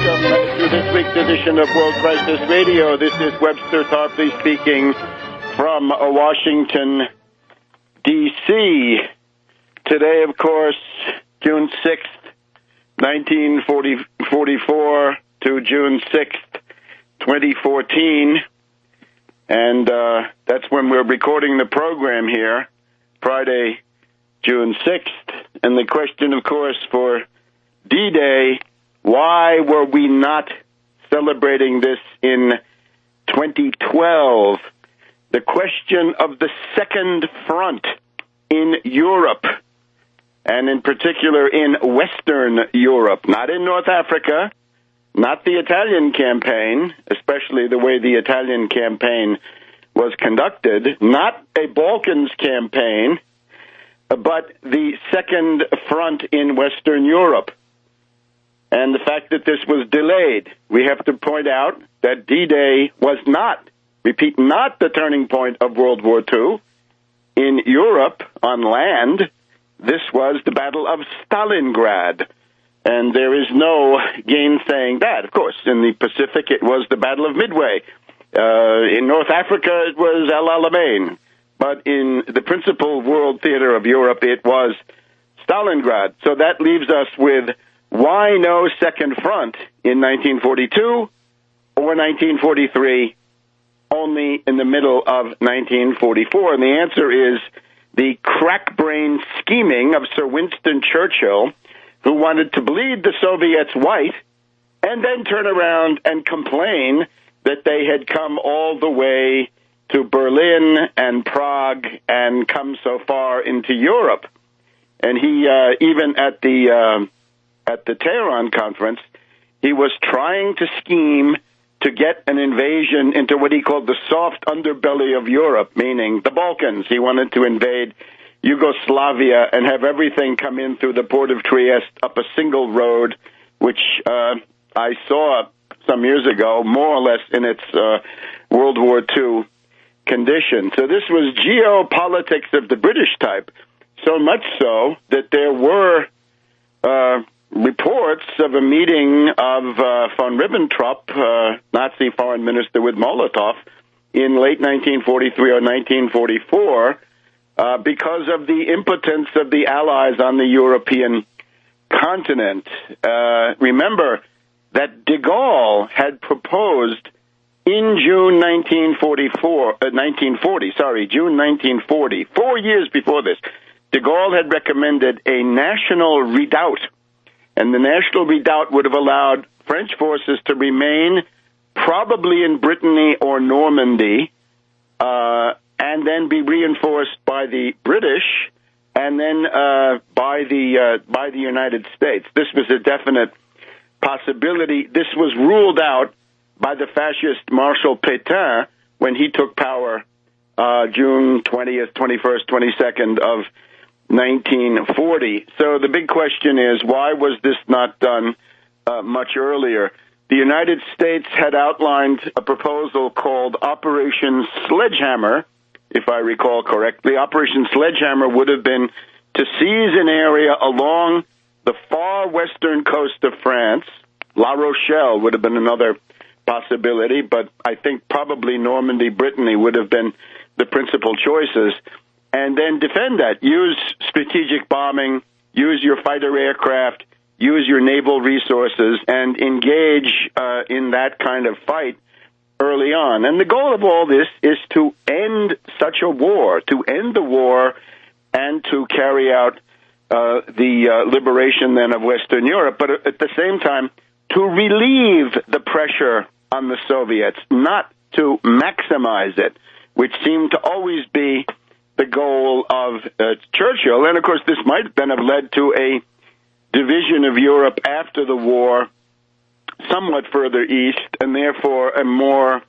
welcome to this week's edition of World Crisis Radio. This is Webster Tarpley speaking from Washington, D.C. Today, of course, June 6th, 1944 to June 6th, 2014. And that's when we're recording the program here, Friday, June 6th. And the question, of course, for D-Day, why were we not celebrating this in 2012? The question of the second front in Europe, and in particular in Western Europe, not in North Africa, not the Italian campaign, especially the way the Italian campaign was conducted, not a Balkans campaign, but the second front in Western Europe. And the fact that this was delayed, we have to point out that D-Day was not, repeat, not the turning point of World War II. In Europe, on land, this was the Battle of Stalingrad. And there is no gainsaying that. Of course, in the Pacific, it was the Battle of Midway. In North Africa, it was El Alamein. But in the principal world theater of Europe, it was Stalingrad. So that leaves us with why no second front in 1942 or 1943, only in the middle of 1944? And the answer is the crack-brain scheming of Sir Winston Churchill, who wanted to bleed the Soviets white and then turn around and complain that they had come all the way to Berlin and Prague and come so far into Europe. And he, even at the Tehran conference, he was trying to scheme to get an invasion into what he called the soft underbelly of Europe, meaning the Balkans. He wanted to invade Yugoslavia and have everything come in through the port of Trieste up a single road, which I saw some years ago, more or less in its World War II condition. So this was geopolitics of the British type, so much so that there were reports of a meeting of von Ribbentrop, Nazi foreign minister, with Molotov in late 1943 or 1944 because of the impotence of the Allies on the European continent. Remember that de Gaulle had proposed in June 1940, 4 years before this, de Gaulle had recommended a national redoubt. And the national redoubt would have allowed French forces to remain probably in Brittany or Normandy, and then be reinforced by the British, and then by the United States. This was a definite possibility. This was ruled out by the fascist Marshal Pétain when he took power June 20th, 21st, 22nd of 1940. So the big question is, why was this not done much earlier? The United States had outlined a proposal called Operation Sledgehammer, if I recall correctly. Operation Sledgehammer would have been to seize an area along the far western coast of France. La Rochelle would have been another possibility, but I think probably Normandy, Brittany would have been the principal choices. And then defend that. Use strategic bombing, use your fighter aircraft, use your naval resources, and engage in that kind of fight early on. And the goal of all this is to end such a war, to end the war and to carry out the liberation then of Western Europe, but at the same time to relieve the pressure on the Soviets, not to maximize it, which seemed to always be the goal of Churchill. And, of course, this might then have led to a division of Europe after the war somewhat further east, and therefore a more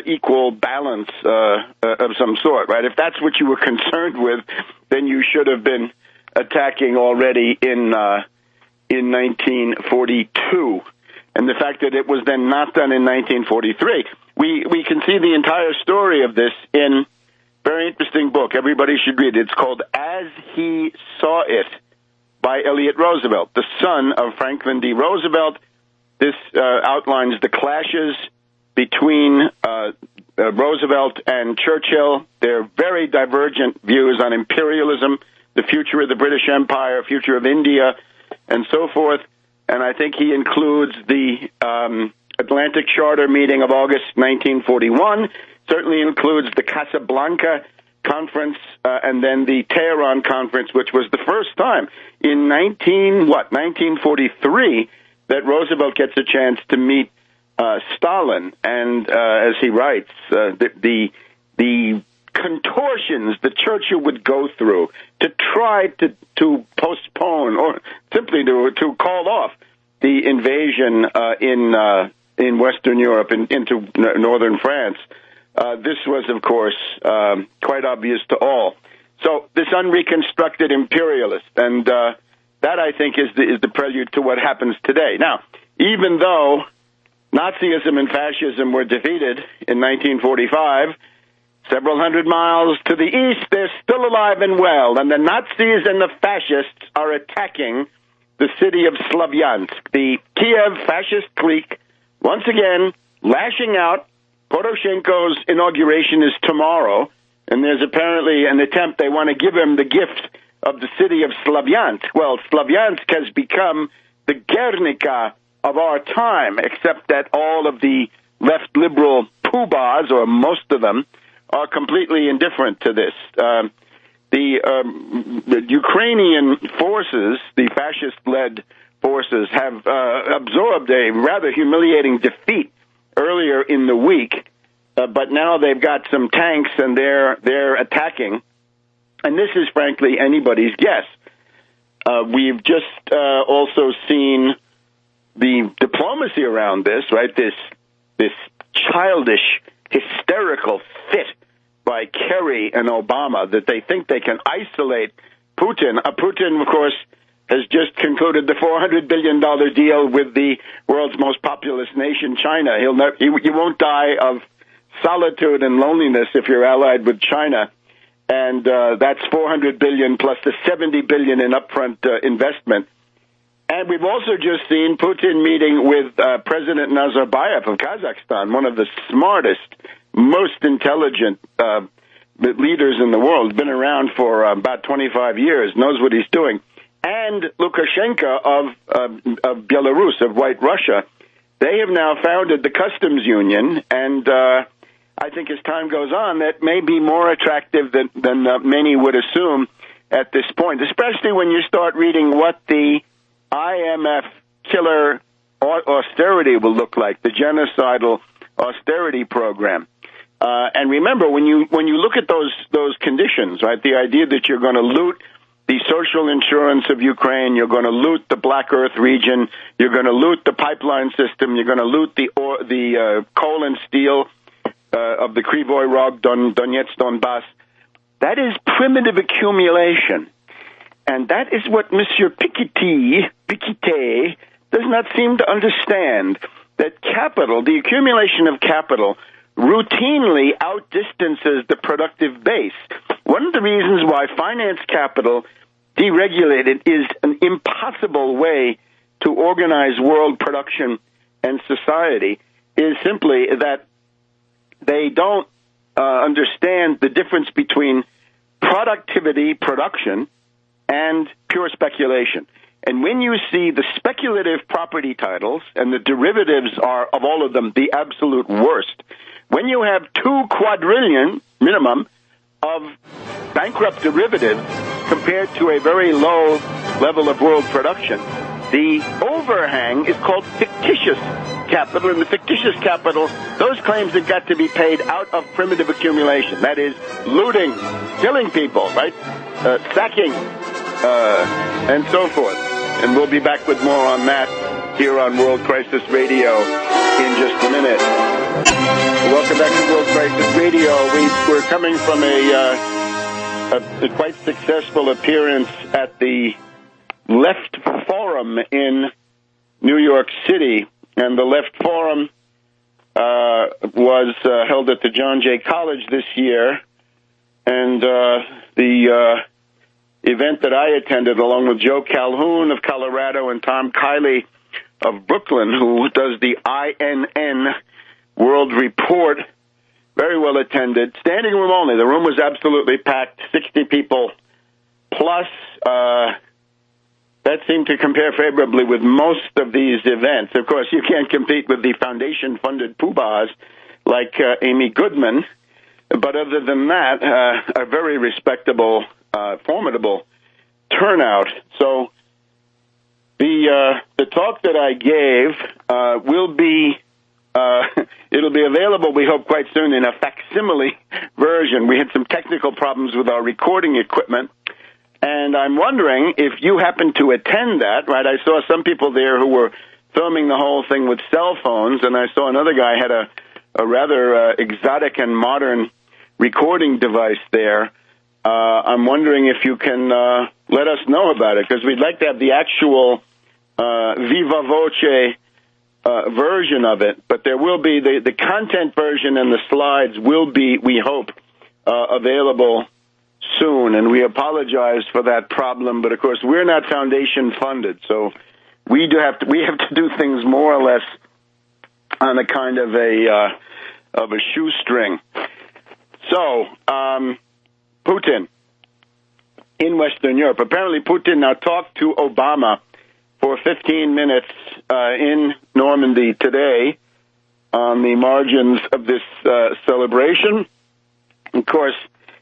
equal balance of some sort, right? If that's what you were concerned with, then you should have been attacking already in 1942. And the fact that it was then not done in 1943, we can see the entire story of this in a very interesting book. Everybody should read it. It's called As He Saw It by Elliot Roosevelt, the son of Franklin D. Roosevelt, This outlines the clashes between Roosevelt and Churchill. Their very divergent views on imperialism, the future of the British Empire, future of India, and so forth. And I think he includes the Atlantic Charter meeting of August 1941, certainly includes the Casablanca Conference, and then the Tehran Conference, which was the first time in 1943 that Roosevelt gets a chance to meet Stalin. And as he writes, the contortions that Churchill would go through to try to postpone or simply to call off the invasion in Western Europe into northern France. This was, of course, quite obvious to all. So this unreconstructed imperialist, and that, I think, is the prelude to what happens today. Now, even though Nazism and fascism were defeated in 1945, several hundred miles to the east, they're still alive and well, and the Nazis and the fascists are attacking the city of Slavyansk. The Kiev fascist clique, once again, lashing out. Poroshenko's inauguration is tomorrow, and there's apparently an attempt. They want to give him the gift of the city of Slavyansk. Well, Slavyansk has become the Guernica of our time, except that all of the left liberal poobahs, or most of them, are completely indifferent to this. The Ukrainian forces, the fascist-led forces, have absorbed a rather humiliating defeat earlier in the week, but now they've got some tanks and they're attacking. And this is, frankly, anybody's guess. We've just also seen the diplomacy around this, right? This childish, hysterical fit by Kerry and Obama that they think they can isolate Putin. Putin, of course, has just concluded the $400 billion deal with the world's most populous nation, China. You won't die of solitude and loneliness if you're allied with China. And that's $400 billion plus the $70 billion in upfront investment. And we've also just seen Putin meeting with President Nazarbayev of Kazakhstan, one of the smartest, most intelligent leaders in the world, been around for about 25 years, knows what he's doing. And Lukashenko of Belarus, of White Russia, they have now founded the customs union, and I think as time goes on, that may be more attractive than many would assume at this point, especially when you start reading what the IMF killer austerity will look like, the genocidal austerity program. And remember, when you look at those conditions, right, the idea that you're going to loot the social insurance of Ukraine, you're going to loot the Black Earth region, you're going to loot the pipeline system, you're going to loot the coal and steel of the Krivoy Rog, Donetsk, Donbass. That is primitive accumulation. And that is what Monsieur Piketty does not seem to understand, that capital, the accumulation of capital, routinely outdistances the productive base. One of the reasons why finance capital deregulated is an impossible way to organize world production and society is simply that they don't understand the difference between productivity, production, and pure speculation. And when you see the speculative property titles, and the derivatives are, of all of them, the absolute worst, when you have 2 quadrillion minimum of bankrupt derivatives compared to a very low level of world production, the overhang is called fictitious capital. And the fictitious capital, those claims have got to be paid out of primitive accumulation. That is, looting, killing people, right? Sacking, and so forth. And we'll be back with more on that here on World Crisis Radio in just a minute. Welcome back to World Crisis Radio. We're coming from a quite successful appearance at the Left Forum in New York City. And the Left Forum was held at the John Jay College this year. And the event that I attended, along with Joe Calhoun of Colorado and Tom Kiley of Brooklyn, who does the INN World Report. Very well attended. Standing room only. The room was absolutely packed, 60 people plus. That seemed to compare favorably with most of these events. Of course, you can't compete with the foundation-funded poobahs like Amy Goodman. But other than that, a very respectable, formidable turnout. So the talk that I gave will be it'll be available, we hope, quite soon in a facsimile version. We had some technical problems with our recording equipment, and I'm wondering if you happen to attend that, right? I saw some people there who were filming the whole thing with cell phones, and I saw another guy had a rather exotic and modern recording device there. I'm wondering if you can let us know about it, because we'd like to have the actual viva voce version of it, but there will be the content version, and the slides will be, we hope, available soon, and we apologize for that problem, but of course we're not foundation funded, so we have to do things more or less on a kind of a shoestring. So Putin in Western Europe. Apparently Putin now talked to Obama for 15 minutes in Normandy today on the margins of this celebration. Of course,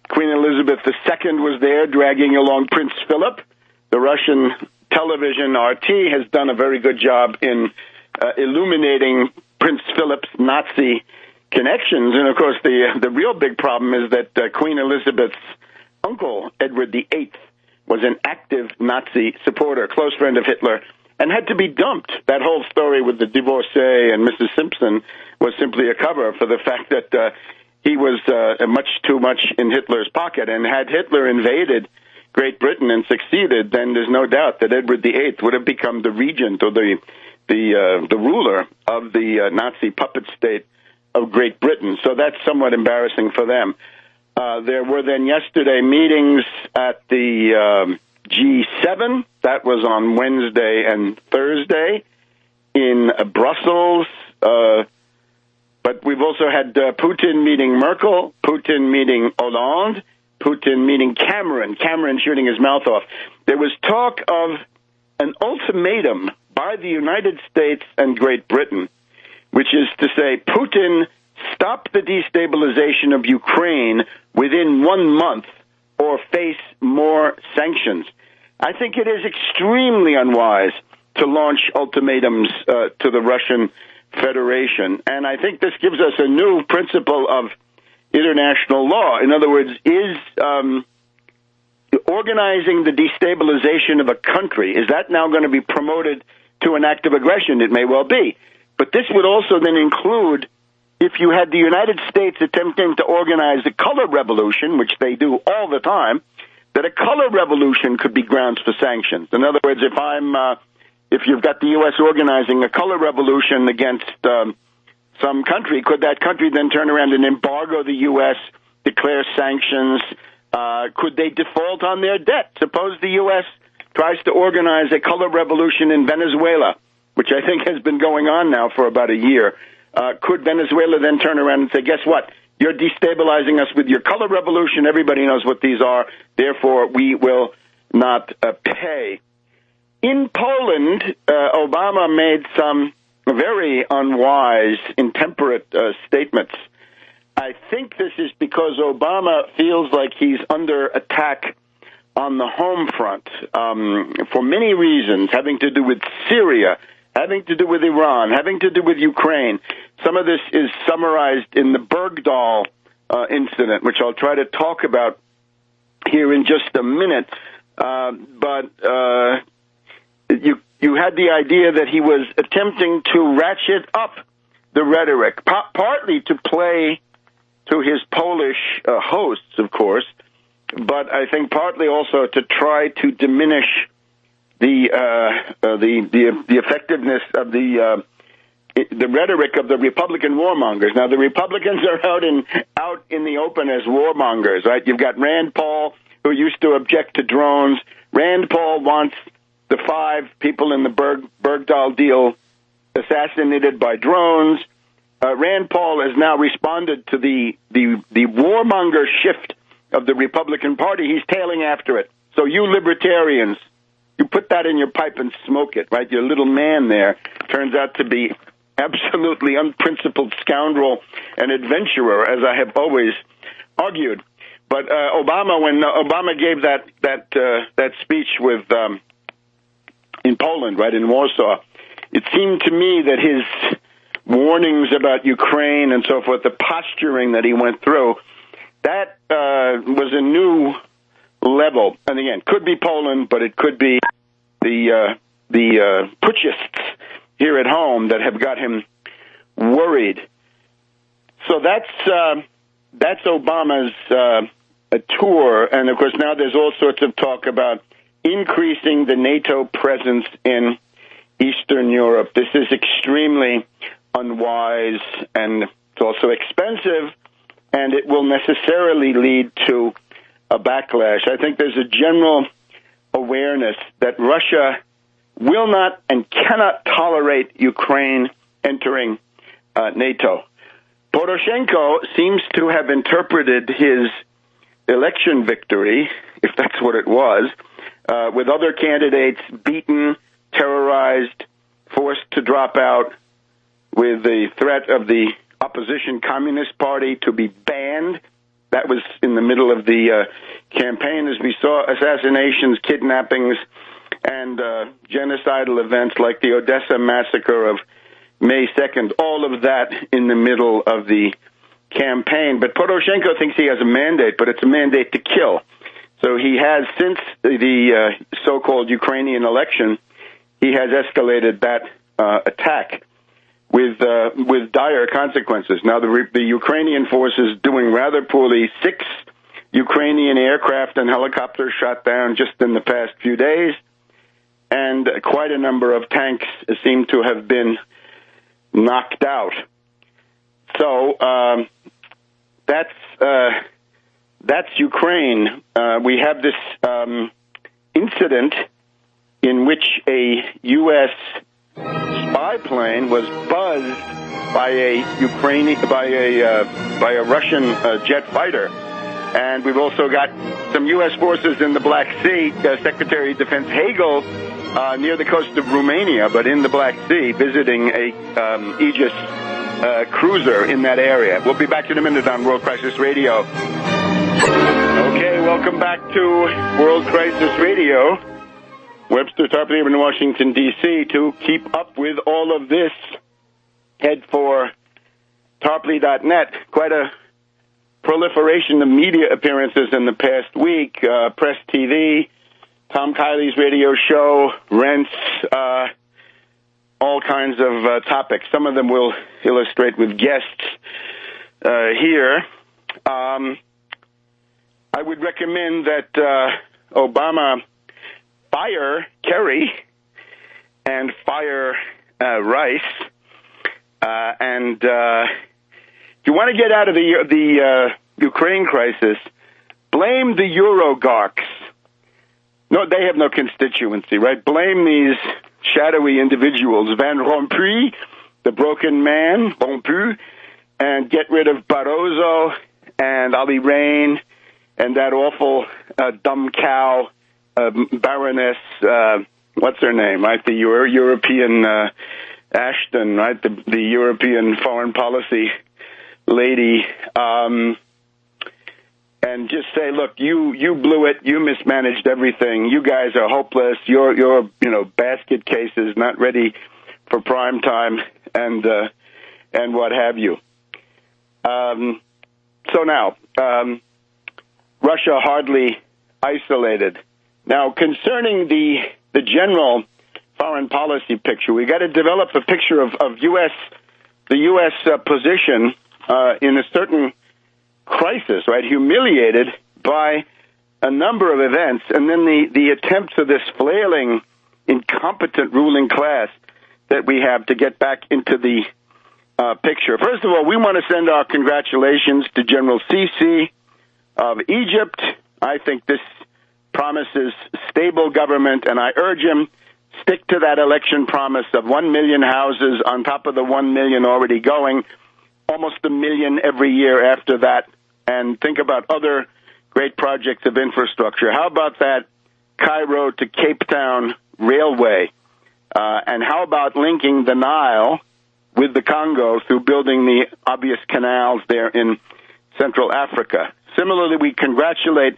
Queen Elizabeth II was there, dragging along Prince Philip. The Russian television RT has done a very good job in illuminating Prince Philip's Nazi connections. And, of course, the real big problem is that Queen Elizabeth's uncle, Edward VIII, was an active Nazi supporter, close friend of Hitler, and had to be dumped. That whole story with the divorcee and Mrs. Simpson was simply a cover for the fact that he was much too much in Hitler's pocket. And had Hitler invaded Great Britain and succeeded, then there's no doubt that Edward VIII would have become the regent or the ruler of the Nazi puppet state of Great Britain. So that's somewhat embarrassing for them. There were then yesterday meetings at the G7. That was on Wednesday and Thursday in Brussels. But we've also had Putin meeting Merkel, Putin meeting Hollande, Putin meeting Cameron shooting his mouth off. There was talk of an ultimatum by the United States and Great Britain, which is to say, Putin, stop the destabilization of Ukraine within 1 month or face more sanctions. I think it is extremely unwise to launch ultimatums to the Russian Federation. And I think this gives us a new principle of international law. In other words, is organizing the destabilization of a country, is that now going to be promoted to an act of aggression? It may well be. But this would also then include, if you had the United States attempting to organize a color revolution, which they do all the time, that a color revolution could be grounds for sanctions. In other words, if you've got the U.S. organizing a color revolution against some country, could that country then turn around and embargo the U.S., declare sanctions? Could they default on their debt? Suppose the U.S. tries to organize a color revolution in Venezuela, which I think has been going on now for about a year. Could Venezuela then turn around and say, guess what? You're destabilizing us with your color revolution. Everybody knows what these are. Therefore, we will not pay. In Poland, Obama made some very unwise, intemperate statements. I think this is because Obama feels like he's under attack on the home front for many reasons, having to do with Syria, having to do with Iran, having to do with Ukraine. Some of this is summarized in the Bergdahl incident, which I'll try to talk about here in just a minute. But you had the idea that he was attempting to ratchet up the rhetoric, partly to play to his Polish hosts, of course, but I think partly also to try to diminish the effectiveness of the rhetoric of the Republican warmongers. Now, the Republicans are out in the open as warmongers, right? You've got Rand Paul, who used to object to drones. Rand Paul wants the 5 people in the Bergdahl deal assassinated by drones. Rand Paul has now responded to the warmonger shift of the Republican Party. He's tailing after it. So you libertarians, you put that in your pipe and smoke it, right? Your little man there turns out to be absolutely unprincipled scoundrel and adventurer, as I have always argued. But Obama, when Obama gave that speech with in Poland, right, in Warsaw, it seemed to me that his warnings about Ukraine and so forth, the posturing that he went through, that was a new level. And again, could be Poland, but it could be the putschists here at home that have got him worried. So that's Obama's tour, and of course now there's all sorts of talk about increasing the NATO presence in Eastern Europe. This is extremely unwise, and it's also expensive, and it will necessarily lead to a backlash. I think there's a general awareness that Russia will not and cannot tolerate Ukraine entering NATO. Poroshenko seems to have interpreted his election victory, if that's what it was, with other candidates beaten, terrorized, forced to drop out, with the threat of the opposition Communist Party to be banned. That was in the middle of the campaign, as we saw assassinations, kidnappings, and genocidal events like the Odessa massacre of May 2nd, all of that in the middle of the campaign. But Poroshenko thinks he has a mandate, but it's a mandate to kill. So he has, since the so-called Ukrainian election, he has escalated that attack with dire consequences. Now, the Ukrainian forces doing rather poorly. 6 Ukrainian aircraft and helicopters shot down just in the past few days, and quite a number of tanks seem to have been knocked out. So that's Ukraine. We have this incident in which a U.S. spy plane was buzzed by a Russian jet fighter, and we've also got some U.S. forces in the Black Sea. Secretary of Defense Hagel near the coast of Romania, but in the Black Sea, visiting a Aegis cruiser in that area. We'll be back in a minute on World Crisis Radio. Okay, welcome back to World Crisis Radio. Webster Tarpley here in Washington, D.C. To keep up with all of this, head for tarpley.net. Quite a proliferation of media appearances in the past week. Press TV, Tom Kiley's radio show, rents, all kinds of topics. Some of them we'll illustrate with guests here. I would recommend that Obama fire Kerry and fire Rice. And if you want to get out of the Ukraine crisis, blame the Eurogharks. No, they have no constituency, right? Blame these shadowy individuals, Van Rompuy, the broken man, Rompuy, and get rid of Barroso and Olli Rehn and that awful dumb cow, Baroness, what's her name, right? The European Ashton, right? The European foreign policy lady. And just say, look, you blew it. You mismanaged everything. You guys are hopeless. You're basket cases, not ready for prime time, and what have you. So now, Russia hardly isolated. Now, concerning the general foreign policy picture, we got to develop a picture of the U.S. position in a certain crisis, right? Humiliated by a number of events, and then the attempts of this flailing, incompetent ruling class that we have to get back into the picture. First of all, we want to send our congratulations to General Sisi of Egypt. I think this promises stable government, and I urge him, stick to that election promise of 1 million houses on top of the 1 million already going, almost 1 million every year after that, and think about other great projects of infrastructure. How about that Cairo to Cape Town railway? And how about linking the Nile with the Congo through building the obvious canals there in Central Africa? Similarly, we congratulate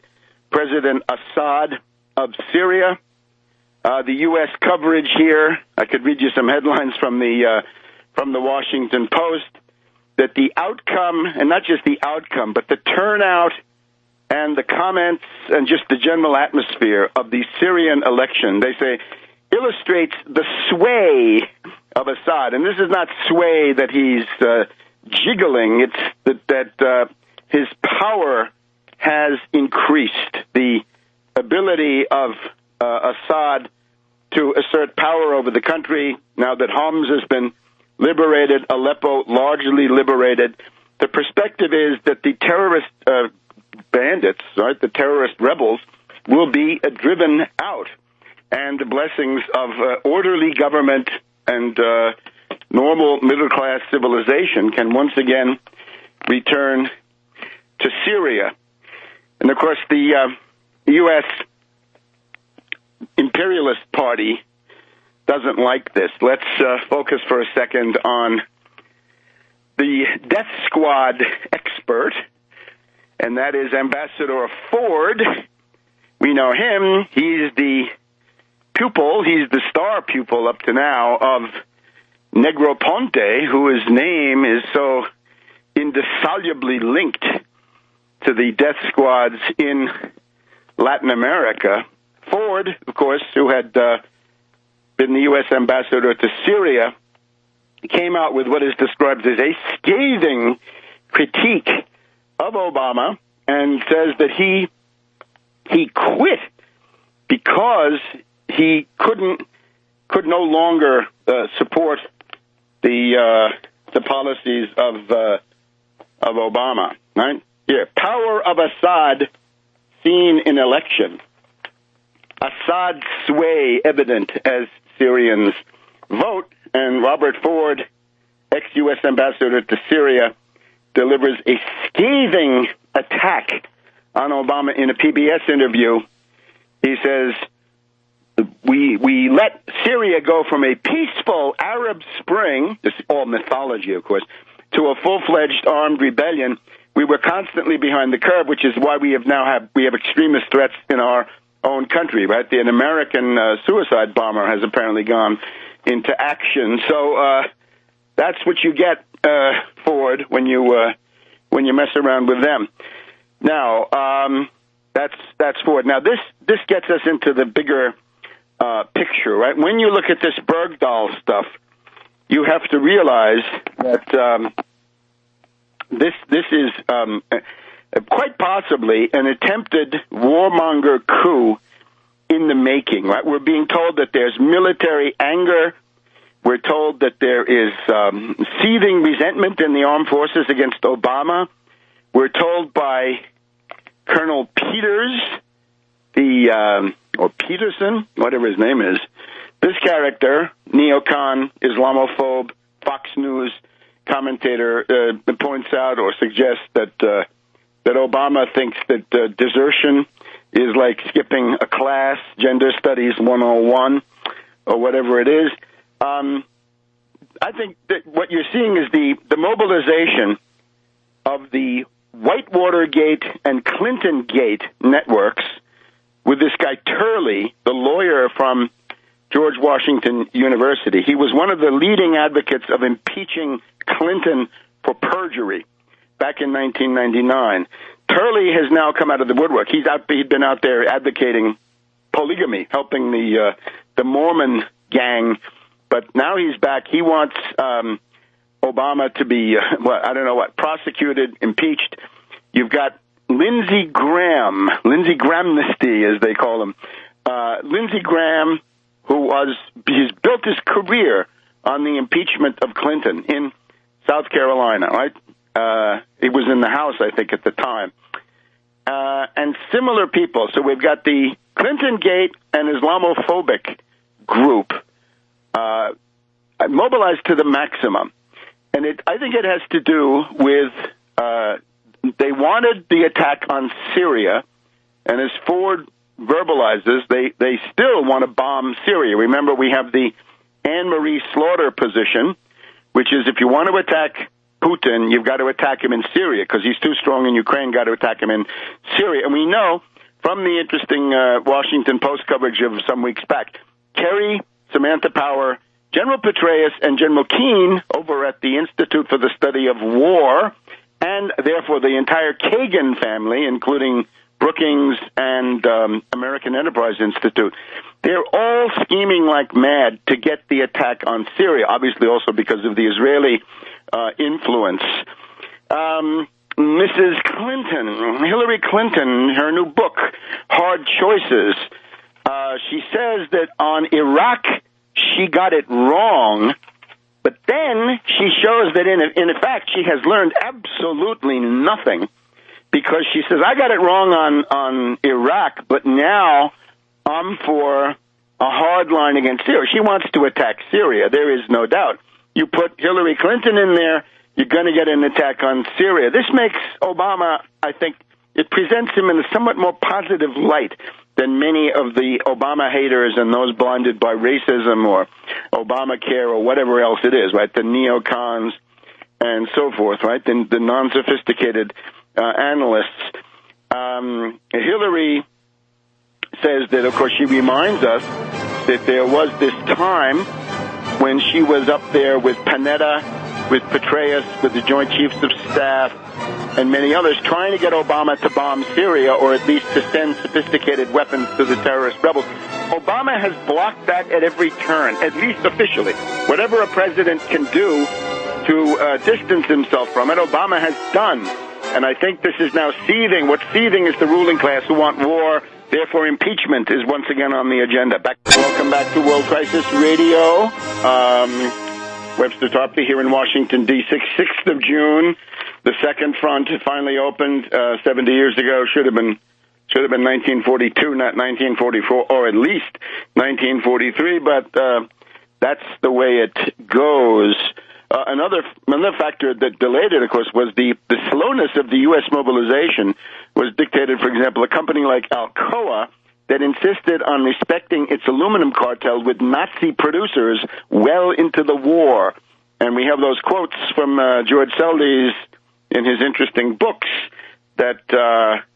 President Assad of Syria. The U.S. coverage here, I could read you some headlines from the Washington Post, that the outcome, and not just the outcome, but the turnout and the comments and just the general atmosphere of the Syrian election, they say, illustrates the sway of Assad. And this is not sway that he's jiggling. It's that his power has increased. The ability of Assad to assert power over the country, now that Homs has been liberated, Aleppo largely liberated. The perspective is that the terrorist bandits, right, the terrorist rebels, will be driven out, and the blessings of orderly government and normal middle-class civilization can once again return to Syria. And, of course, the U.S. imperialist party doesn't like this. Let's focus for a second on the death squad expert, and that is Ambassador Ford. We know him. He's the pupil, he's the star pupil up to now of Negroponte, whose name is so indissolubly linked to the death squads in Latin America. Ford, of course, who had been the U.S. ambassador to Syria, came out with what is described as a scathing critique of Obama and says that he quit because he could no longer support the policies of Obama. Right here, power of Assad seen in election. Assad's sway evident as Syrians vote, and Robert Ford, ex-U.S. ambassador to Syria, delivers a scathing attack on Obama in a PBS interview. He says, we let Syria go from a peaceful Arab Spring, this is all mythology, of course, to a full-fledged armed rebellion. We were constantly behind the curve, which is why we have extremist threats in our own country, right? An American suicide bomber has apparently gone into action. So that's what you get, Ford, when you mess around with them. Now, that's Ford. Now, this gets us into the bigger picture, right? When you look at this Bergdahl stuff, you have to realize that this is quite possibly an attempted warmonger coup in the making, right? We're being told that there's military anger. We're told that there is seething resentment in the armed forces against Obama. We're told by Colonel Peters, or Peterson, whatever his name is, this character, neocon, Islamophobe, Fox News commentator, points out or suggests that Obama thinks that desertion is like skipping a class, Gender Studies 101, or whatever it is. I think that what you're seeing is the mobilization of the Whitewatergate and Clintongate networks with this guy Turley, the lawyer from George Washington University. He was one of the leading advocates of impeaching Clinton for perjury back in 1999. Turley has now come out of the woodwork. He'd been out there advocating polygamy, helping the Mormon gang, but now he's back. He wants Obama to be, prosecuted, impeached. You've got Lindsey Grahamnesty, as they call him. Lindsey Graham, he's built his career on the impeachment of Clinton in South Carolina, right? He was in the House, I think, at the time. And similar people. So we've got the Clinton Gate and Islamophobic group mobilized to the maximum. And I think it has to do with they wanted the attack on Syria, and as Ford verbalizes, they still want to bomb Syria. Remember, we have the Anne-Marie Slaughter position, which is if you want to attack Putin, you've got to attack him in Syria because he's too strong in Ukraine, got to attack him in Syria. And we know from the interesting Washington Post coverage of some weeks back, Kerry, Samantha Power, General Petraeus, and General Keane over at the Institute for the Study of War, and therefore the entire Kagan family, including Brookings and American Enterprise Institute, they're all scheming like mad to get the attack on Syria, obviously also because of the Israeli influence. Mrs. Clinton, Hillary Clinton, her new book, Hard Choices, she says that on Iraq she got it wrong, but then she shows that in fact she has learned absolutely nothing, because she says, I got it wrong on Iraq, but now I'm for a hard line against Syria. She wants to attack Syria, there is no doubt. You put Hillary Clinton in there, you're going to get an attack on Syria. This makes Obama, I think, it presents him in a somewhat more positive light than many of the Obama haters and those blinded by racism or Obamacare or whatever else it is, right? The neocons and so forth, right? The non-sophisticated analysts. Hillary says that, of course, she reminds us that there was this time when she was up there with Panetta, with Petraeus, with the Joint Chiefs of Staff, and many others, trying to get Obama to bomb Syria, or at least to send sophisticated weapons to the terrorist rebels. Obama has blocked that at every turn, at least officially. Whatever a president can do to distance himself from it, Obama has done. And I think this is now seething. What's seething is the ruling class who want war. Therefore, impeachment is once again on the agenda. Welcome back to World Crisis Radio. Webster Tarpley here in Washington, D.C. 6th of June. The second front finally opened 70 years ago. Should have been 1942, not 1944, or at least 1943. But that's the way it goes. Another factor that delayed it, of course, was the slowness of the U.S. mobilization was dictated, for example, a company like Alcoa that insisted on respecting its aluminum cartel with Nazi producers well into the war. And we have those quotes from George Seldes in his interesting books that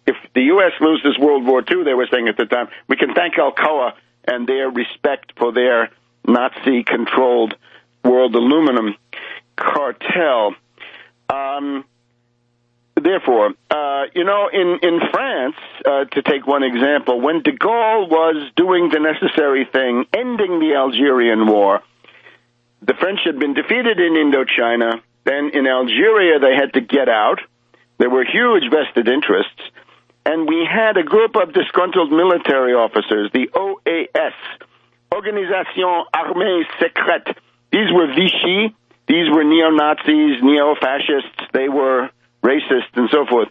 if the U.S. loses World War II, they were saying at the time, we can thank Alcoa and their respect for their Nazi-controlled world aluminum cartel. Therefore, in France, to take one example, when de Gaulle was doing the necessary thing, ending the Algerian War, the French had been defeated in Indochina. Then in Algeria, they had to get out. There were huge vested interests. And we had a group of disgruntled military officers, the OAS, Organisation Armée Secrète. These were Vichy. These were neo-Nazis, neo-fascists. They were racist and so forth.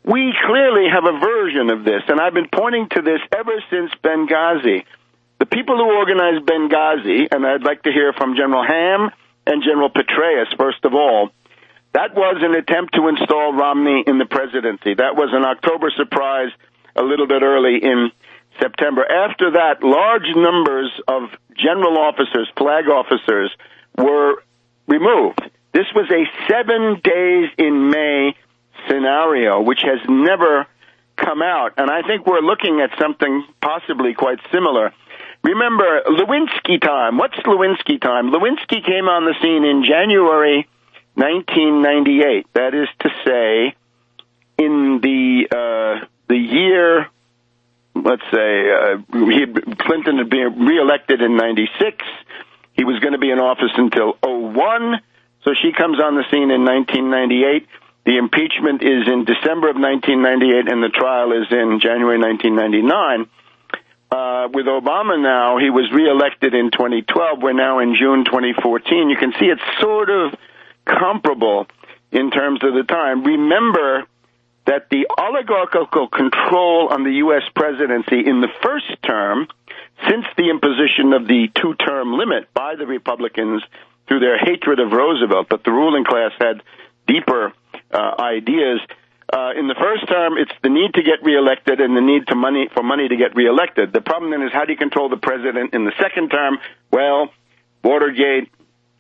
We clearly have a version of this, and I've been pointing to this ever since Benghazi. The people who organized Benghazi, and I'd like to hear from General Ham and General Petraeus, first of all, that was an attempt to install Romney in the presidency. That was an October surprise, a little bit early in September. After that, large numbers of general officers, flag officers, were removed. This was a 7 days in May scenario, which has never come out. And I think we're looking at something possibly quite similar. Remember, Lewinsky time. What's Lewinsky time? Lewinsky came on the scene in January 1998. That is to say, in the year, let's say, Clinton had been reelected in 96. He was going to be in office until 01. So she comes on the scene in 1998. The impeachment is in December of 1998, and the trial is in January 1999. With Obama now, he was reelected in 2012. We're now in June 2014. You can see it's sort of comparable in terms of the time. Remember that the oligarchical control on the U.S. presidency in the first term since the imposition of the two-term limit by the Republicans through their hatred of Roosevelt, but the ruling class had deeper ideas. In the first term, it's the need to get reelected and the need for money to get reelected. The problem then is, how do you control the president in the second term? Well, Watergate,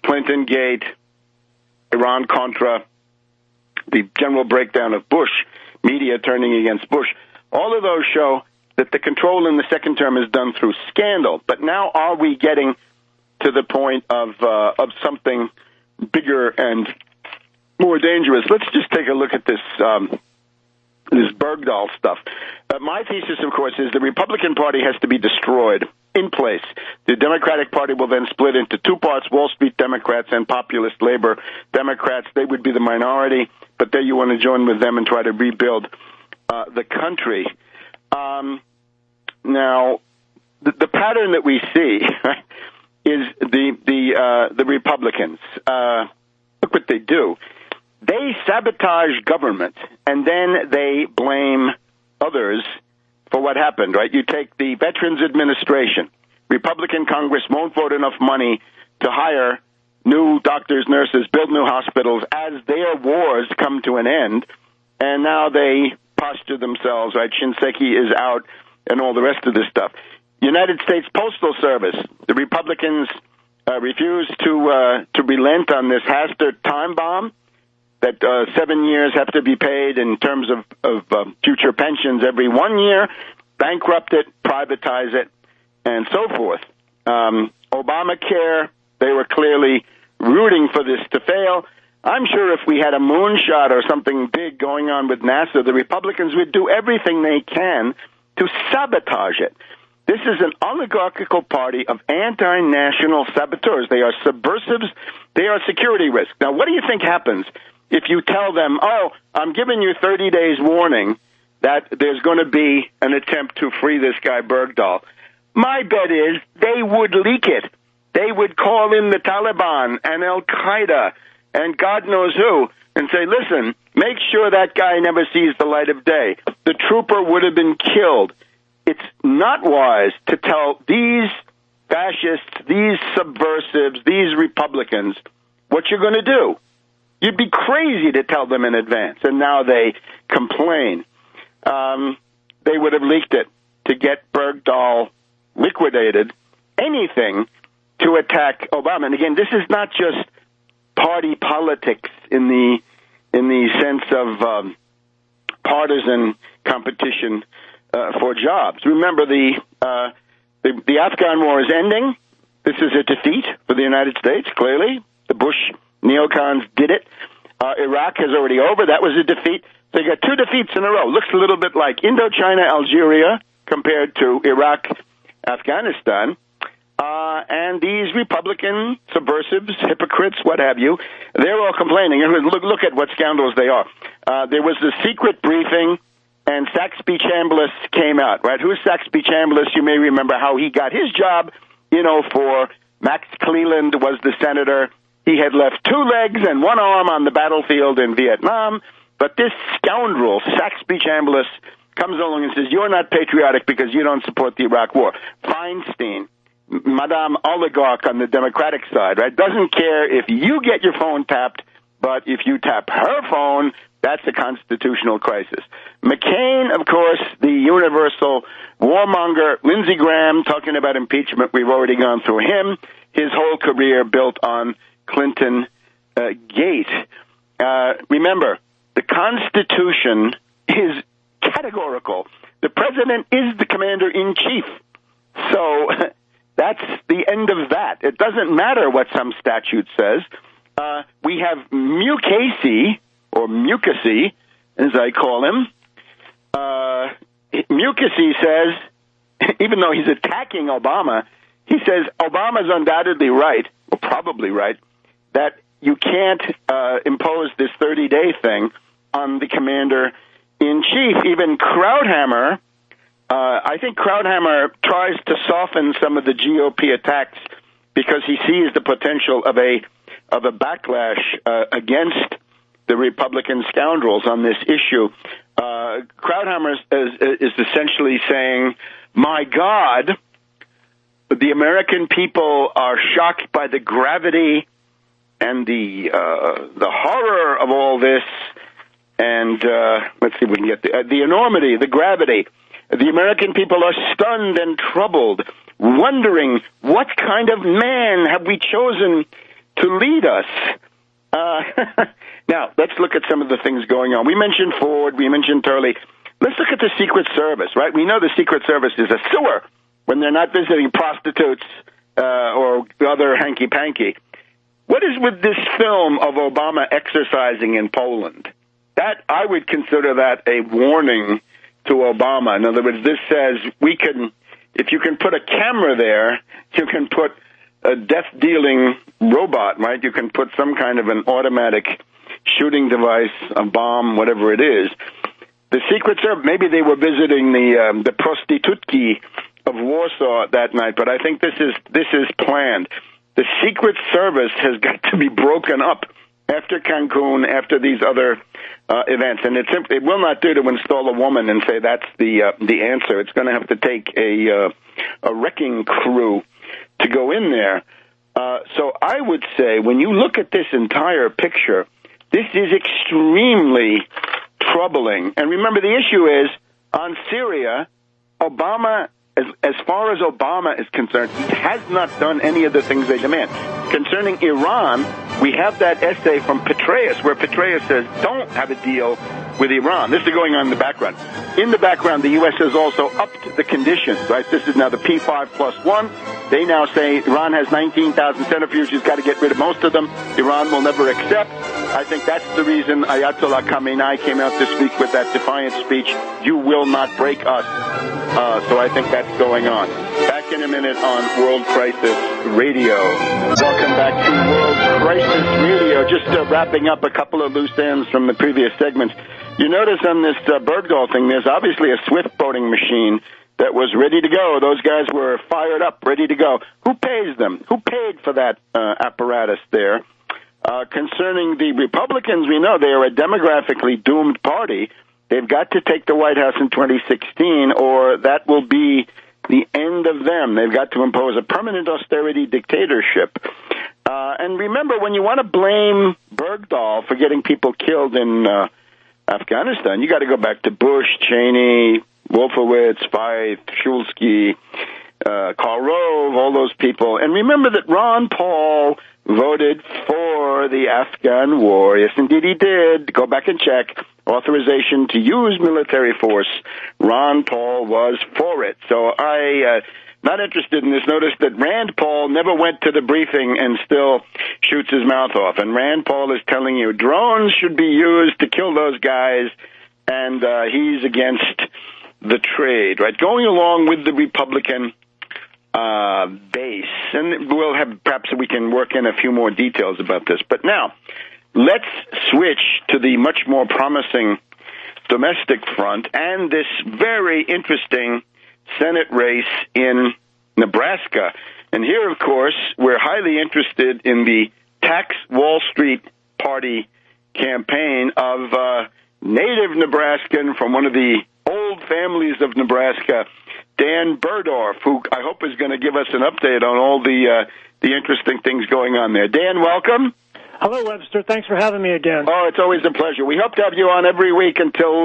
Clinton Gate, Iran-Contra, the general breakdown of Bush, media turning against Bush. All of those show that the control in the second term is done through scandal. But now are we getting to the point of something bigger and more dangerous? Let's just take a look at this Bergdahl stuff. My thesis, of course, is the Republican Party has to be destroyed in place. The Democratic Party will then split into two parts, Wall Street Democrats and populist labor Democrats. They would be the minority, but there you want to join with them and try to rebuild the country. Now, the pattern that we see is the Republicans. Look what they do. They sabotage government, and then they blame others for what happened, right? You take the Veterans Administration. Republican Congress won't vote enough money to hire new doctors, nurses, build new hospitals as their wars come to an end, and now they posture themselves, right? Shinseki is out and all the rest of this stuff. United States Postal Service. The Republicans refuse to relent on this Hastert time bomb, that 7 years have to be paid in terms of future pensions every 1 year, bankrupt it, privatize it, and so forth. Obamacare, they were clearly rooting for this to fail. I'm sure if we had a moonshot or something big going on with NASA, the Republicans would do everything they can to sabotage it. This is an oligarchical party of anti-national saboteurs. They are subversives. They are security risks. Now, what do you think happens if you tell them, oh, I'm giving you 30 days warning that there's going to be an attempt to free this guy Bergdahl? My bet is they would leak it. They would call in the Taliban and Al-Qaeda and God knows who and say, listen, make sure that guy never sees the light of day. The trooper would have been killed. It's not wise to tell these fascists, these subversives, these Republicans what you're going to do. You'd be crazy to tell them in advance, and now they complain. They would have leaked it to get Bergdahl liquidated, anything to attack Obama. And again, this is not just party politics in the sense of partisan competition for jobs. Remember, the Afghan war is ending. This is a defeat for the United States, clearly. The Bush neocons did it. Iraq is already over. That was a defeat. So you got two defeats in a row. Looks a little bit like Indochina, Algeria, compared to Iraq, Afghanistan. And these Republican subversives, hypocrites, what have you, they're all complaining. And look at what scoundrels they are. There was a secret briefing, and Saxby Chambliss came out, right? Who's Saxby Chambliss? You may remember how he got his job, for Max Cleland was the senator. He had left two legs and one arm on the battlefield in Vietnam. But this scoundrel, Saxby Chambliss, comes along and says, you're not patriotic because you don't support the Iraq war. Feinstein, Madame Oligarch on the Democratic side, right, doesn't care if you get your phone tapped, but if you tap her phone, that's a constitutional crisis. McCain, of course, the universal warmonger. Lindsey Graham talking about impeachment. We've already gone through him. His whole career built on Clinton Gate. Remember, the Constitution is categorical. The president is the commander-in-chief. So that's the end of that. It doesn't matter what some statute says. We have Mukasey, or Mukasey, as I call him. Mukasey says, even though he's attacking Obama, he says Obama's undoubtedly right, or probably right, that you can't impose this 30-day thing on the commander-in-chief. Even Krauthammer, I think Krauthammer tries to soften some of the GOP attacks because he sees the potential of a backlash against the Republican scoundrels on this issue. Krauthammer is essentially saying, my God, the American people are shocked by the gravity and the horror of all this. And let's see if we can get the enormity, the gravity. The American people are stunned and troubled, wondering what kind of man have we chosen to lead us. Now, let's look at some of the things going on. We mentioned Ford. We mentioned Turley. Let's look at the Secret Service, right? We know the Secret Service is a sewer when they're not visiting prostitutes or other hanky-panky. What is with this film of Obama exercising in Poland? That I would consider that a warning to Obama. In other words, this says if you can put a camera there, you can put a death-dealing robot, right? You can put some kind of an automatic shooting device, a bomb, whatever it is. The Secret Service, maybe they were visiting the prostitutki of Warsaw that night, but I think this is planned. The Secret Service has got to be broken up after Cancun, after these other events, and it will not do to install a woman and say that's the answer. It's going to have to take a wrecking crew to go in there. So I would say when you look at this entire picture, this is extremely troubling. And remember, the issue is on Syria, Obama, as far as Obama is concerned, has not done any of the things they demand. Concerning Iran, we have that essay from Petraeus where Petraeus says, don't have a deal with Iran. This is going on in the background. In the background, the U.S. has also upped the conditions, right? This is now the P5+1. They now say Iran has 19,000 centrifuges, got to get rid of most of them. Iran will never accept. I think that's the reason Ayatollah Khamenei came out this week with that defiant speech, you will not break us. So I think that's going on. Back in a minute on World Crisis Radio. Welcome back to World Crisis Radio. Just wrapping up a couple of loose ends from the previous segments. You notice on this Bergdahl thing, there's obviously a swift boating machine that was ready to go. Those guys were fired up, ready to go. Who pays them? Who paid for that apparatus there? Concerning the Republicans, we know they are a demographically doomed party. They've got to take the White House in 2016, or that will be the end of them. They've got to impose a permanent austerity dictatorship. And remember, when you want to blame Bergdahl for getting people killed in Afghanistan, you got to go back to Bush, Cheney, Wolfowitz, Feith, Shulsky, Karl Rove, all those people. And remember that Ron Paul voted for the Afghan war. Yes, indeed he did. Go back and check. Authorization to use military force. Ron Paul was for it. So not interested in this. Notice that Rand Paul never went to the briefing and still shoots his mouth off. And Rand Paul is telling you drones should be used to kill those guys, and he's against the trade, right? Going along with the Republican base, and we'll have, perhaps we can work in a few more details about this. But now, let's switch to the much more promising domestic front and this very interesting Senate race in Nebraska. And here, of course, we're highly interested in the Tax Wall Street Party campaign of native Nebraskan from one of the old families of Nebraska, Dan Buhrdorf, who I hope is going to give us an update on all the interesting things going on there. Dan, welcome. Hello, Webster. Thanks for having me again. Oh, it's always a pleasure. We hope to have you on every week until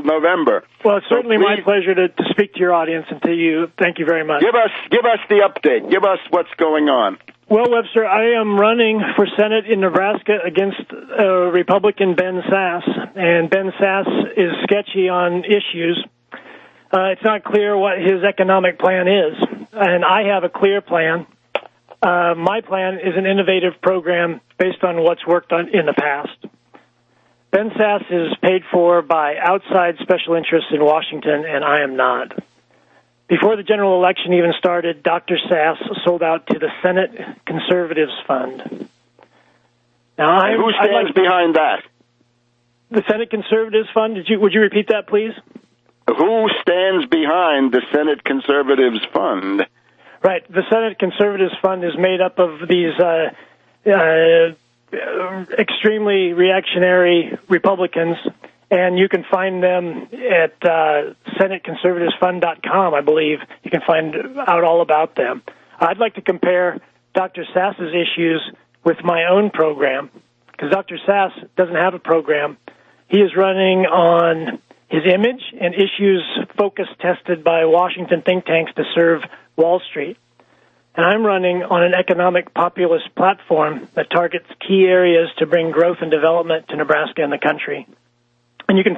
November. Well, it's certainly my pleasure to speak to your audience and to you. Thank you very much. Give us the update. Give us what's going on. Well, Webster, I am running for Senate in Nebraska against Republican Ben Sass, and Ben Sass is sketchy on issues. It's not clear what his economic plan is, and I have a clear plan. My plan is an innovative program based on what's worked on in the past. Ben Sass is paid for by outside special interests in Washington, and I am not. Before the general election even started, Dr. Sass sold out to the Senate Conservatives Fund. Now, who stands behind that? The Senate Conservatives Fund? Would you repeat that, please? Who stands behind the Senate Conservatives Fund? Right. The Senate Conservatives Fund is made up of these extremely reactionary Republicans And you can find them at SenateConservativeFund.com, I believe. You can find out all about them. I'd like to compare Dr. Sass's issues with my own program, because Dr. Sass doesn't have a program. He is running on his image and issues focus tested by Washington think tanks to serve Wall Street. And I'm running on an economic populist platform that targets key areas to bring growth and development to Nebraska and the country. And you can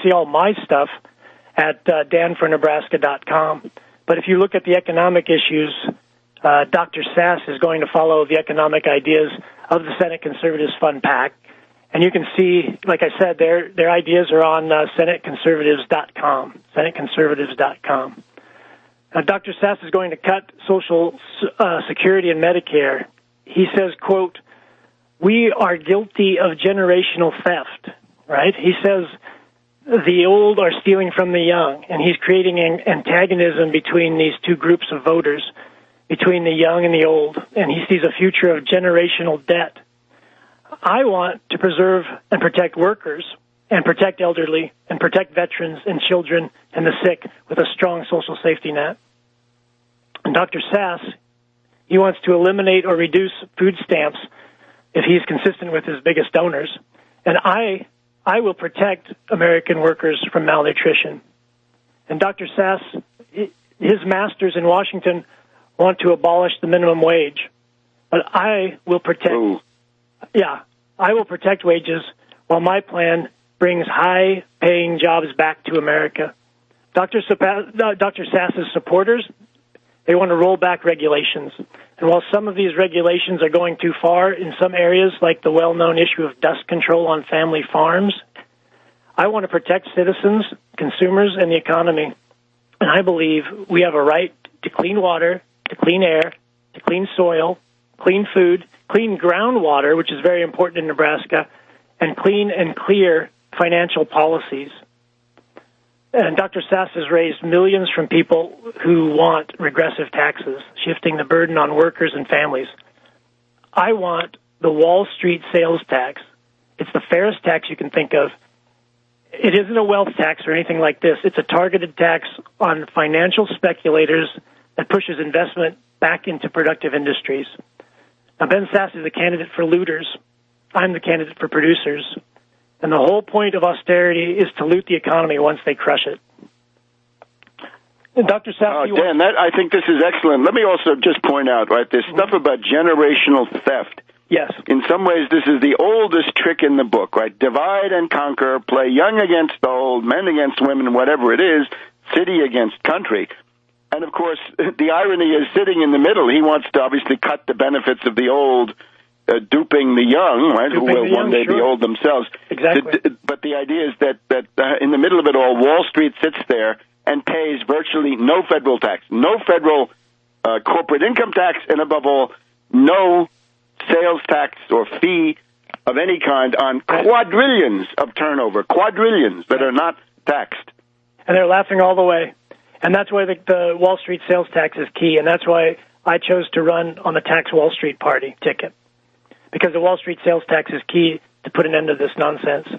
see all my stuff at danfornebraska.com. But if you look at the economic issues, Dr. Sass is going to follow the economic ideas of the Senate Conservatives Fund PAC. And you can see, like I said, their ideas are on SenateConservatives.com, SenateConservatives.com. Dr. Sass is going to cut Social Security and Medicare. He says, quote, "We are guilty of generational theft." Right? He says the old are stealing from the young, and he's creating an antagonism between these two groups of voters, between the young and the old, and he sees a future of generational debt. I want to preserve and protect workers and protect elderly and protect veterans and children and the sick with a strong social safety net. And Dr. Sass, he wants to eliminate or reduce food stamps if he's consistent with his biggest donors. And I will protect American workers from malnutrition. And Dr. Sass, his masters in Washington want to abolish the minimum wage. But I will protect, I will protect wages while my plan brings high-paying jobs back to America. Dr. Sass's supporters, they want to roll back regulations. And while some of these regulations are going too far in some areas, like the well-known issue of dust control on family farms, I want to protect citizens, consumers, and the economy. And I believe we have a right to clean water, to clean air, to clean soil, clean food, clean groundwater, which is very important in Nebraska, and clean and clear financial policies. And Dr. Sass has raised millions from people who want regressive taxes, shifting the burden on workers and families. I want the Wall Street sales tax. It's the fairest tax you can think of. It isn't a wealth tax or anything like this. It's a targeted tax on financial speculators that pushes investment back into productive industries. Now, Ben Sass is the candidate for looters. I'm the candidate for producers. And the whole point of austerity is to loot the economy once they crush it. And Dr. Sass, Dan, I think this is excellent. Let me also just point out, right, this stuff about generational theft. Yes. In some ways, this is the oldest trick in the book, right? Divide and conquer, play young against old, men against women, whatever it is, city against country. And, of course, the irony is sitting in the middle. He wants to obviously cut the benefits of the old, duping the young, right, who will one day be old themselves. Exactly. But the idea is that in the middle of it all, Wall Street sits there and pays virtually no federal tax, no federal corporate income tax, and above all, no sales tax or fee of any kind on quadrillions of turnover, quadrillions that are not taxed. And they're laughing all the way. And that's why the Wall Street sales tax is key, and that's why I chose to run on the Tax Wall Street Party ticket, because the Wall Street sales tax is key to put an end to this nonsense.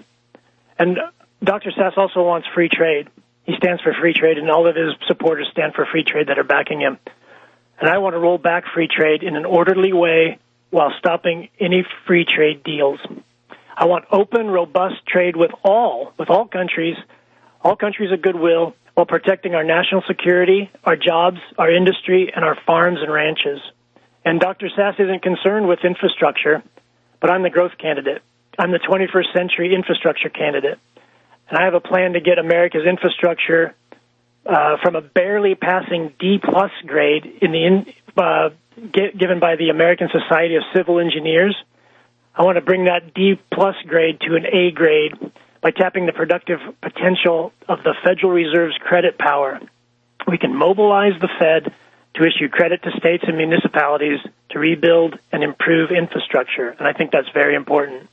And Dr. Sass also wants free trade. He stands for free trade, and all of his supporters stand for free trade that are backing him. And I want to roll back free trade in an orderly way while stopping any free trade deals. I want open, robust trade with all countries of goodwill, while protecting our national security, our jobs, our industry, and our farms and ranches. And Dr. Sass isn't concerned with infrastructure, but I'm the growth candidate. I'm the 21st century infrastructure candidate. And I have a plan to get America's infrastructure from a barely passing D-plus grade given by the American Society of Civil Engineers. I want to bring that D-plus grade to an A grade by tapping the productive potential of the Federal Reserve's credit power. We can mobilize the Fed to issue credit to states and municipalities to rebuild and improve infrastructure, and I think that's very important.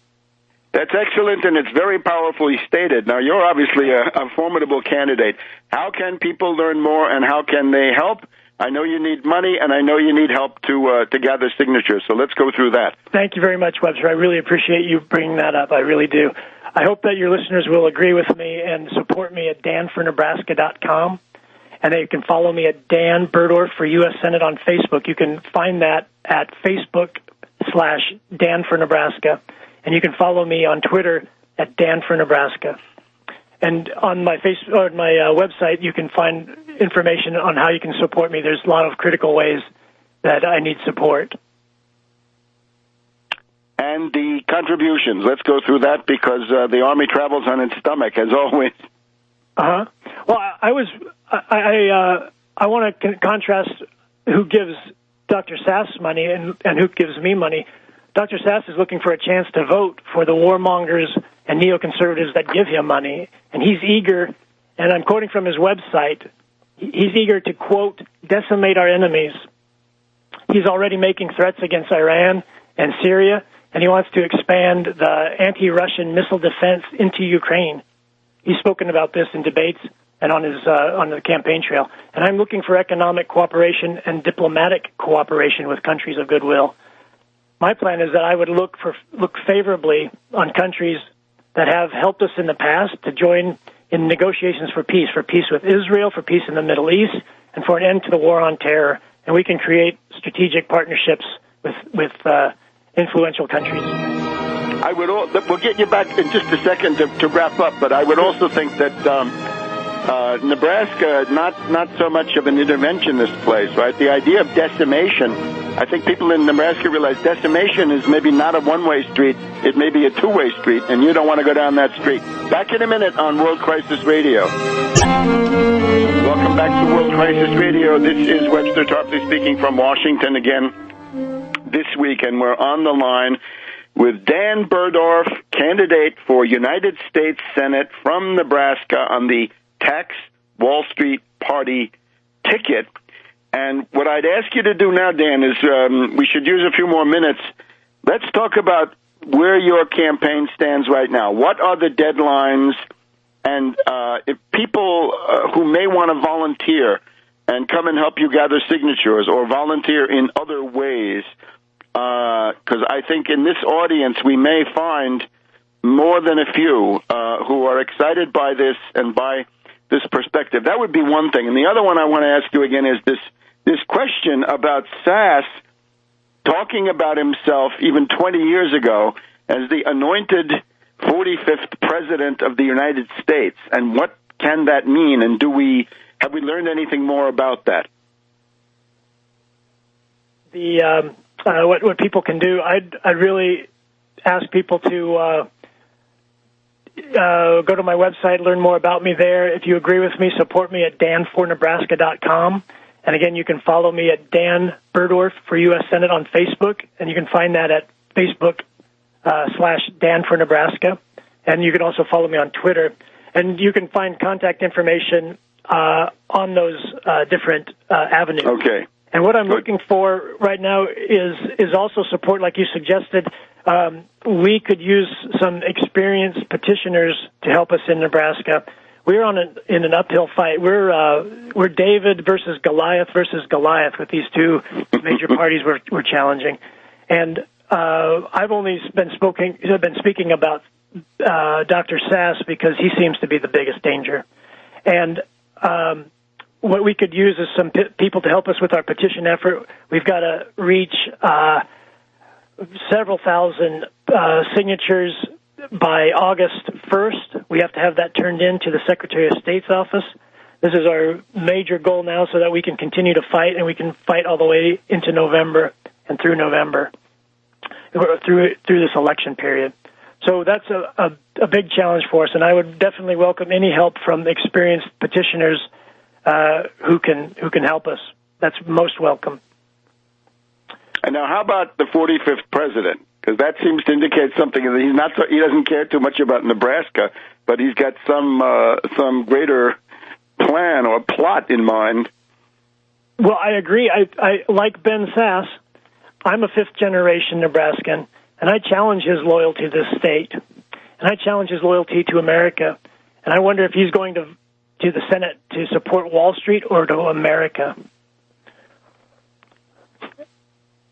That's excellent, and it's very powerfully stated. Now, you're obviously a formidable candidate. How can people learn more, and how can they help? I know you need money, and I know you need help to gather signatures, so let's go through that. Thank you very much, Webster. I really appreciate you bringing that up. I really do. I hope that your listeners will agree with me and support me at danfornebraska.com. And then you can follow me at Dan Buhrdorf for U.S. Senate on Facebook. You can find that at Facebook/Dan for Nebraska. And you can follow me on Twitter at Dan for Nebraska. And on my website, you can find information on how you can support me. There's a lot of critical ways that I need support. And the contributions. Let's go through that because the Army travels on its stomach, as always. Uh-huh. Well, I want to contrast who gives Dr. Sass money and who gives me money. Dr. Sass is looking for a chance to vote for the warmongers and neoconservatives that give him money. And he's eager, and I'm quoting from his website, he's eager to, quote, decimate our enemies. He's already making threats against Iran and Syria, and he wants to expand the anti-Russian missile defense into Ukraine. He's spoken about this in debates and on the campaign trail. And I'm looking for economic cooperation and diplomatic cooperation with countries of goodwill. My plan is that I would look favorably on countries that have helped us in the past to join in negotiations for peace with Israel, for peace in the Middle East, and for an end to the war on terror. And we can create strategic partnerships with influential countries. We'll get you back in just a second to wrap up, but I would also think that Nebraska, not so much of an interventionist place, right? The idea of decimation, I think people in Nebraska realize decimation is maybe not a one-way street, it may be a two-way street, and you don't want to go down that street. Back in a minute on World Crisis Radio. Welcome back to World Crisis Radio. This is Webster Tarpley speaking from Washington again this week, and we're on the line with Dan Buhrdorf, candidate for United States Senate from Nebraska on the Tax Wall Street Party ticket. And what I'd ask you to do now, Dan, is we should use a few more minutes. Let's talk about where your campaign stands right now. What are the deadlines? And if people who may want to volunteer and come and help you gather signatures or volunteer in other ways, because I think in this audience we may find more than a few who are excited by this and by this perspective. That would be one thing. And the other one I want to ask you again is this question about Sass talking about himself even 20 years ago as the anointed 45th president of the United States. And what can that mean? And have we learned anything more about that? What people can do, I'd really ask people to go to my website, learn more about me there. If you agree with me, support me at danfornebraska.com. And again, you can follow me at Dan Buhrdorf for U.S. Senate on Facebook, and you can find that at Facebook/Dan for Nebraska. And you can also follow me on Twitter. And you can find contact information on those different avenues. Okay. And what I'm looking for right now is also support, like you suggested. We could use some experienced petitioners to help us in Nebraska. We're in an uphill fight. We're David versus Goliath with these two major parties we're challenging. And I've only been speaking about Dr. Sass because he seems to be the biggest danger. And what we could use is some people to help us with our petition effort. We've got to reach several thousand signatures by August 1st. We have to have that turned in to the Secretary of State's office. This is our major goal now so that we can continue to fight, and we can fight all the way into November and through November, through this election period. So that's a big challenge for us, and I would definitely welcome any help from experienced petitioners who can help us. That's most welcome. And now, how about the 45th president? Because that seems to indicate something. He doesn't care too much about Nebraska, but he's got some greater plan or plot in mind. Well, I agree. I like Ben Sass. I'm a fifth-generation Nebraskan, and I challenge his loyalty to this state, and I challenge his loyalty to America. And I wonder if he's going to the Senate to support Wall Street or to America.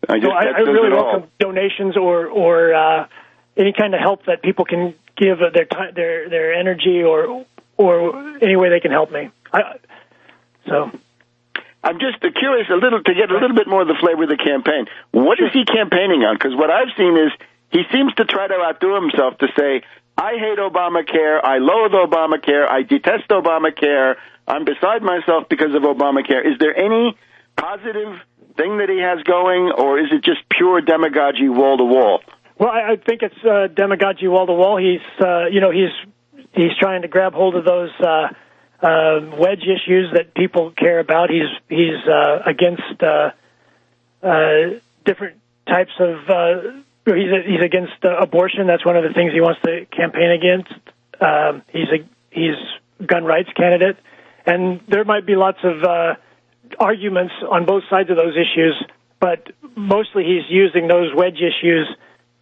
I really welcome donations or any kind of help that people can give their energy or any way they can help me. I'm just curious to get a little bit more of the flavor of the campaign. What is he campaigning on? Because what I've seen is he seems to try to outdo himself to say, I hate Obamacare, I loathe Obamacare, I detest Obamacare, I'm beside myself because of Obamacare. Is there any positive thing that he has going, or is it just pure demagogy wall to wall? Well, I think it's demagogy wall to wall. He's trying to grab hold of those wedge issues that people care about. He's against different types of. He's against abortion. That's one of the things he wants to campaign against. He's gun rights candidate, and there might be lots of arguments on both sides of those issues, but mostly he's using those wedge issues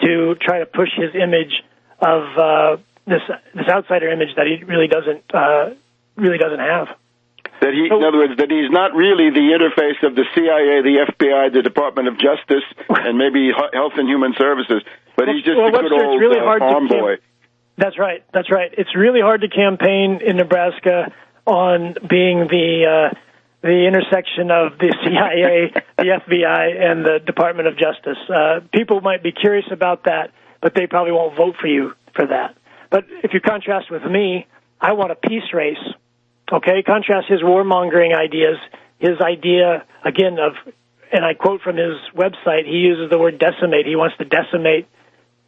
to try to push his image of this outsider image that he really doesn't have. In other words, that he's not really the interface of the CIA, the FBI, the Department of Justice, and maybe Health and Human Services, but he's just a good old farm boy. That's right. It's really hard to campaign in Nebraska on being the intersection of the CIA, the FBI, and the Department of Justice. People might be curious about that, but they probably won't vote for you for that. But if you contrast with me, I want a peace race. Okay, contrast his warmongering ideas, his idea, again, and I quote from his website, he uses the word decimate. He wants to decimate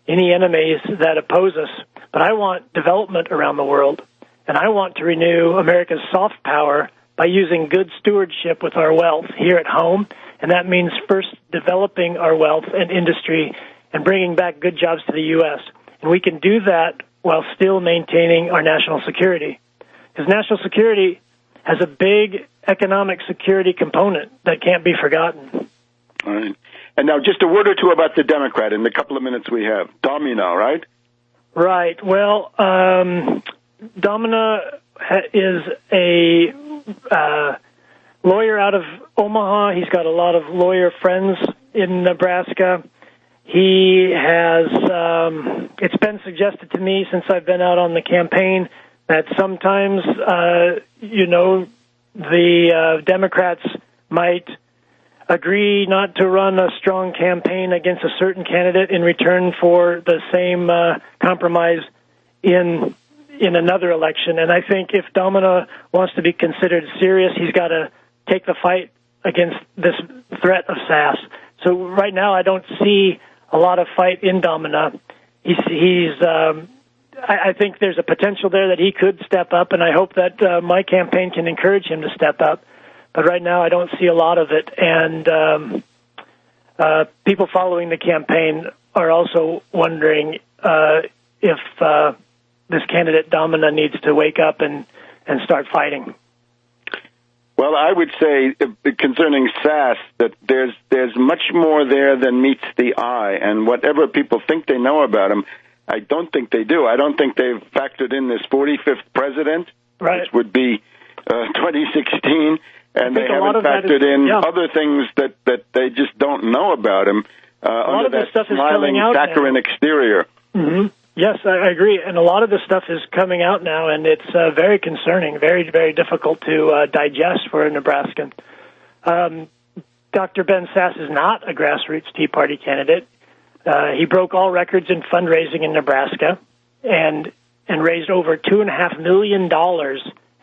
any enemies that oppose us. But I want development around the world, and I want to renew America's soft power by using good stewardship with our wealth here at home, and that means first developing our wealth and industry and bringing back good jobs to the U.S. And we can do that while still maintaining our national security. Because national security has a big economic security component that can't be forgotten. All right. And now just a word or two about the Democrat in the couple of minutes we have. Domina, right? Right. Well, Domina is a lawyer out of Omaha. He's got a lot of lawyer friends in Nebraska. He has, it's been suggested to me since I've been out on the campaign that sometimes, the Democrats might agree not to run a strong campaign against a certain candidate in return for the same compromise in another election. And I think if Domina wants to be considered serious, he's got to take the fight against this threat of SAS. So right now I don't see a lot of fight in Domina. I think there's a potential there that he could step up, and I hope that my campaign can encourage him to step up. But right now, I don't see a lot of it. And people following the campaign are also wondering if this candidate, Domina, needs to wake up and start fighting. Well, I would say concerning SAS that there's much more there than meets the eye, and whatever people think they know about him, I don't think they do. I don't think they've factored in this 45th president, right, which would be 2016, and they haven't factored in other things that they just don't know about him under that smiling, saccharine exterior. Mm-hmm. Yes, I agree. And a lot of this stuff is coming out now, and it's very concerning, very, very difficult to digest for a Nebraskan. Dr. Ben Sass is not a grassroots Tea Party candidate. He broke all records in fundraising in Nebraska and raised over $2.5 million,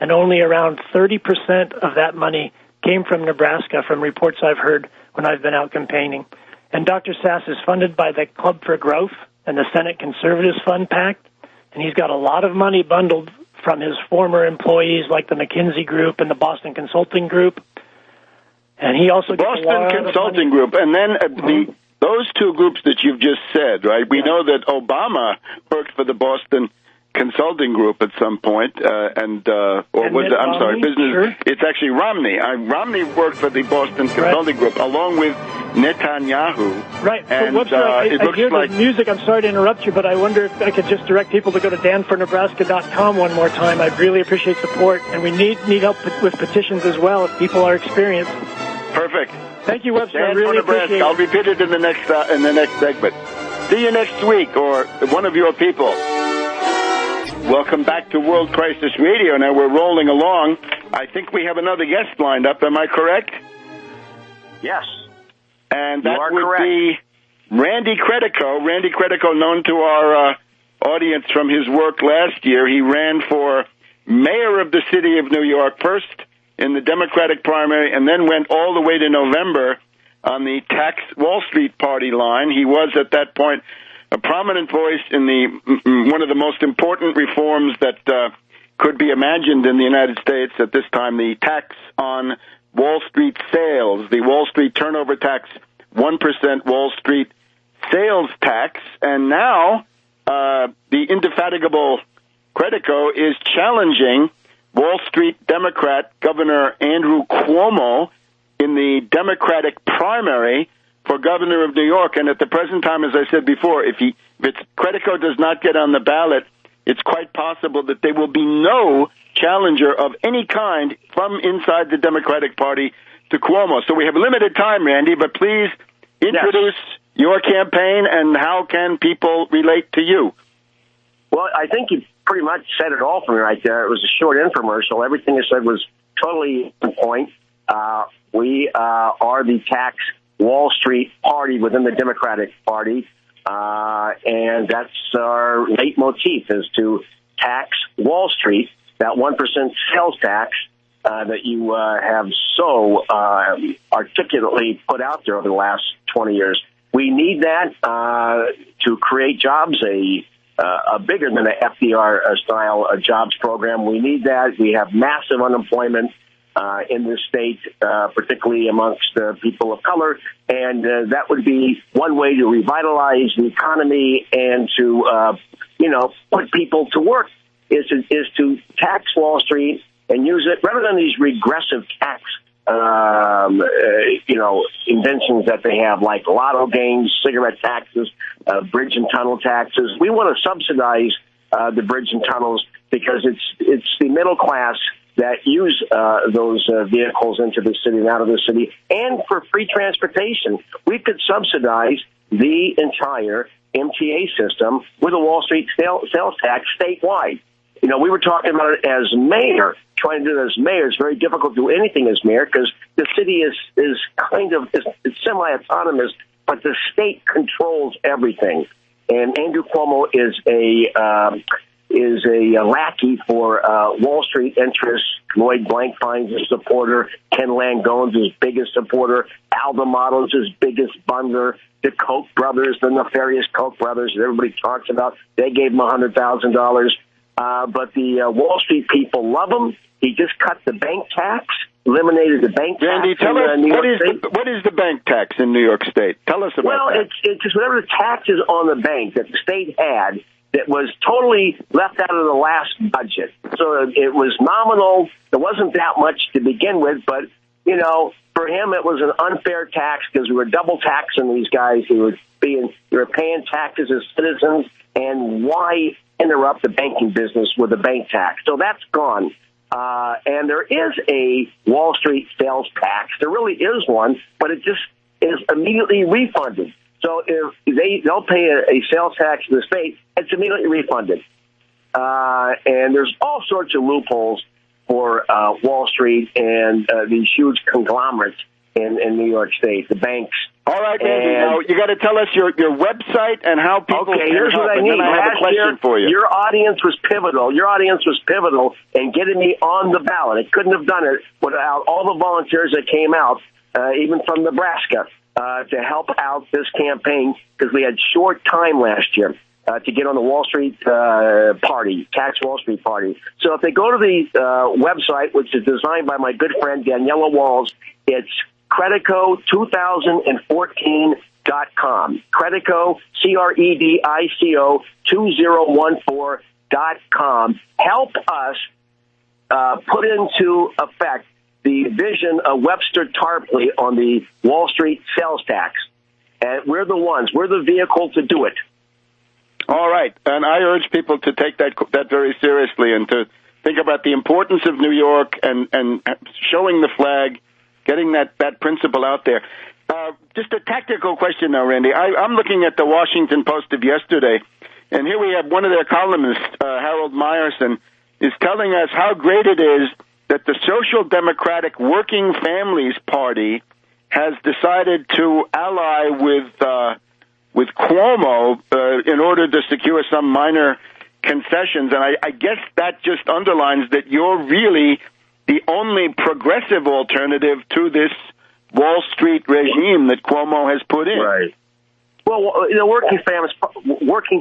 and only around 30% of that money came from Nebraska, from reports I've heard when I've been out campaigning. And Dr. Sass is funded by the Club for Growth and the Senate Conservatives Fund PAC, and he's got a lot of money bundled from his former employees like the McKinsey Group and the Boston Consulting Group. And he also gets Boston Consulting Group, and then those two groups that you've just said, right? We know that Obama worked for the Boston Consulting Group at some point, I'm sorry, business. Sure. It's actually Romney. Romney worked for the Boston Consulting Group along with Netanyahu. Right. And Webster, I hear the music. I'm sorry to interrupt you, but I wonder if I could just direct people to go to danfornebraska.com one more time. I'd really appreciate support, and we need help with petitions as well if people are experienced. Perfect. Thank you, Webster. Dan I really appreciate it. I'll repeat it in the next segment. See you next week, or one of your people. Welcome back to World Crisis Radio. Now we're rolling along. I think we have another guest lined up. Am I correct? Yes. And that would be Randy Credico. Randy Credico, known to our audience from his work last year. He ran for mayor of the city of New York, first in the Democratic primary, and then went all the way to November on the tax Wall Street party line. He was, at that point, a prominent voice in one of the most important reforms that could be imagined in the United States at this time, the tax on Wall Street sales, the Wall Street turnover tax, 1% Wall Street sales tax. And now the indefatigable Credico is challenging Wall Street Democrat Governor Andrew Cuomo in the Democratic primary for governor of New York. And at the present time, as I said before, if Credico does not get on the ballot, it's quite possible that there will be no challenger of any kind from inside the Democratic Party to Cuomo. So we have limited time, Randy, but please introduce your campaign and how can people relate to you. Well, I think you pretty much said it all for me right there. It was a short infomercial. Everything you said was totally on point. We are the tax Wall Street party within the Democratic Party, and that's our leitmotif, is to tax Wall Street, that 1% sales tax that you have so articulately put out there over the last 20 years. We need that to create jobs, a bigger than an FDR-style jobs program. We need that. We have massive unemployment in this state, particularly amongst people of color, and that would be one way to revitalize the economy and to, put people to work, is to tax Wall Street and use it rather than these regressive tax, inventions that they have, like lotto games, cigarette taxes, bridge and tunnel taxes. We want to subsidize the bridge and tunnels because it's the middle class that use those vehicles into the city and out of the city, and for free transportation. We could subsidize the entire MTA system with a Wall Street sales tax statewide. We were talking about it as mayor, trying to do it as mayor. It's very difficult to do anything as mayor because the city is semi-autonomous, but the state controls everything. And Andrew Cuomo is a lackey for Wall Street interests. Lloyd Blankfein's a supporter. Ken Langone's his biggest supporter. Aldo Model's his biggest bundler. The Koch brothers, the nefarious Koch brothers that everybody talks about, they gave him $100,000. But the Wall Street people love him. He just cut the bank tax, eliminated the bank tax. Randy, tell us, what is the bank tax in New York State? Tell us about that. Well, it's just whatever the taxes on the bank that the state had that was totally left out of the last budget. So it was nominal. There wasn't that much to begin with, but, for him it was an unfair tax because we were double taxing these guys. They were paying taxes as citizens, and why interrupt the banking business with a bank tax? So that's gone. And there is a Wall Street sales tax. There really is one, but it just is immediately refunded. So if they'll pay a sales tax to the state, it's immediately refunded. And there's all sorts of loopholes for Wall Street and these huge conglomerates in New York State, the banks. All right, Randy, now you got to tell us your website and how people can here's help. What I need. And then I have a question for you. Your audience was pivotal. Your audience was pivotal in getting me on the ballot. It couldn't have done it without all the volunteers that came out, even from Nebraska, to help out this campaign because we had short time last year to get on the Wall Street party, tax Wall Street party. So if they go to the website, which is designed by my good friend Daniela Walls, it's Credico2014.com. Credico, Credico 2014.com. Help us put into effect the vision of Webster Tarpley on the Wall Street sales tax. And we're the ones. We're the vehicle to do it. All right. And I urge people to take that very seriously and to think about the importance of New York and showing the flag, getting that principle out there. Just a tactical question now, Randy. I'm looking at the Washington Post of yesterday, And here we have one of their columnists, Harold Meyerson, is telling us how great it is that the Social Democratic Working Families Party has decided to ally with Cuomo in order to secure some minor concessions. And I guess that just underlines that you're really the only progressive alternative to this Wall Street regime that Cuomo has put in. Right. Well, the working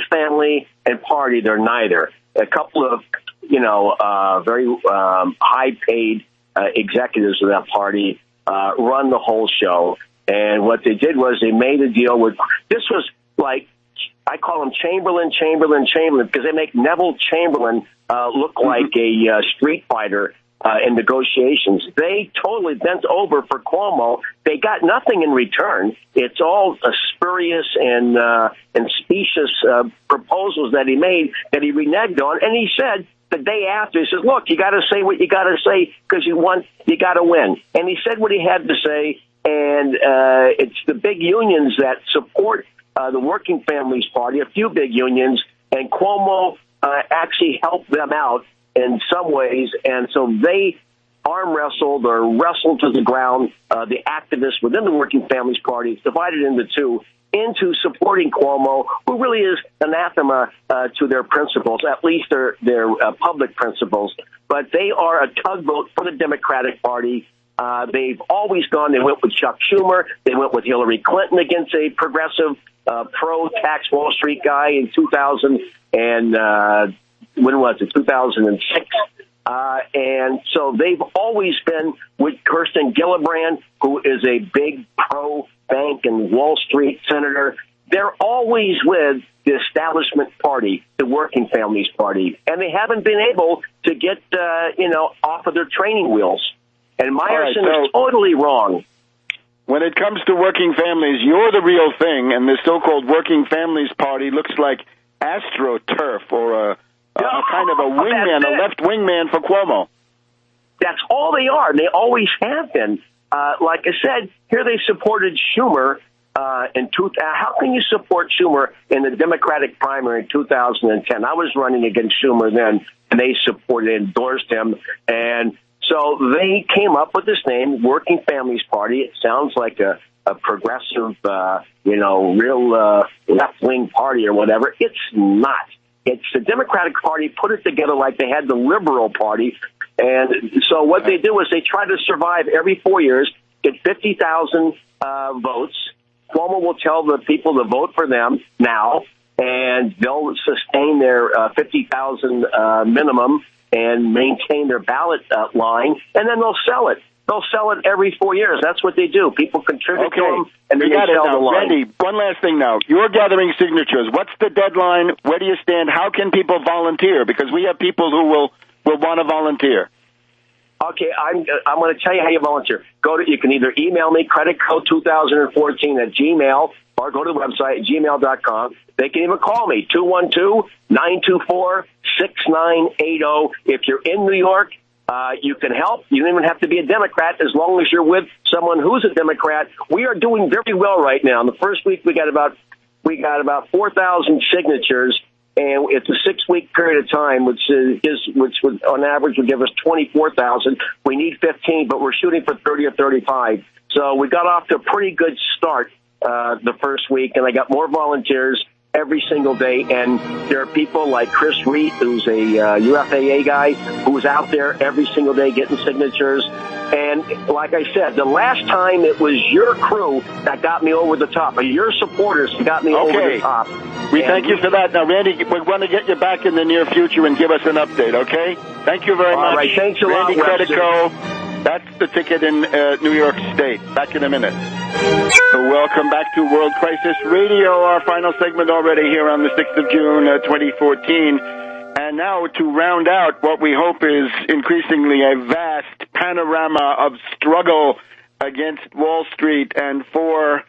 family and party, they're neither. A couple of, very high-paid executives of that party run the whole show. And what they did was they made a deal with, this was like, I call him Chamberlain, because they make Neville Chamberlain look like a street fighter in negotiations. They totally bent over for Cuomo. They got nothing in return. It's all spurious and specious proposals that he made that he reneged on. And he said the day after, he said, look, you got to say what you got to say because you got to win. And he said what he had to say, and it's the big unions that support the Working Families Party, a few big unions, and Cuomo actually helped them out in some ways, and so they arm wrestled or wrestled to the ground the activists within the Working Families Party. It's divided into two, into supporting Cuomo, who really is anathema to their principles, at least their public principles. But they are a tugboat for the Democratic Party. They've always gone. They went with Chuck Schumer. They went with Hillary Clinton against a progressive pro-tax Wall Street guy in 2000 and when was it, 2006? And so they've always been with Kirsten Gillibrand, who is a big pro-bank and Wall Street senator. They're always with the establishment party, the Working Families Party, and they haven't been able to get, off of their training wheels. And Meyerson is totally wrong. When it comes to working families, you're the real thing, and the so-called Working Families Party looks like AstroTurf or a kind of a wingman, a left wingman for Cuomo. That's all they are. They always have been. Like I said, here they supported Schumer how can you support Schumer in the Democratic primary in 2010? I was running against Schumer then, and they endorsed him. And so they came up with this name, Working Families Party. It sounds like a progressive, real left-wing party or whatever. It's not. It's the Democratic Party put it together like they had the Liberal Party. And so what they do is they try to survive every 4 years, get 50,000 votes. Cuomo will tell the people to vote for them now, and they'll sustain their 50,000 minimum and maintain their ballot line, and then they'll sell it. They'll sell it every 4 years. That's what they do. People contribute to them, and then they sell the line. Randy, one last thing now. You're gathering signatures. What's the deadline? Where do you stand? How can people volunteer? Because we have people who will want to volunteer. Okay, I'm going to tell you how you volunteer. You can either email me, Credico2014 at Gmail, or go to the website, gmail.com. They can even call me, 212-924-6980. If you're in New York, you can help. You don't even have to be a Democrat as long as you're with someone who's a Democrat. We are doing very well right now. In the first week, we got about 4,000 signatures, and it's a 6-week period of time, which would, on average would give us 24,000. We need 15, but we're shooting for 30 or 35. So we got off to a pretty good start the first week, and I got more volunteers every single day. And there are people like Chris Reed, who's a UFAA guy, who's out there every single day getting signatures. And like I said, the last time it was your crew that got me over the top, or your supporters that got me over the top. We thank you for that. Now, Randy, we're going to get you back in the near future and give us an update, okay? Thank you very much. All right, thanks a lot, Randy Credico. That's the ticket in New York State. Back in a minute. So welcome back to World Crisis Radio, our final segment already here on the 6th of June, 2014. And now to round out what we hope is increasingly a vast panorama of struggle against Wall Street and for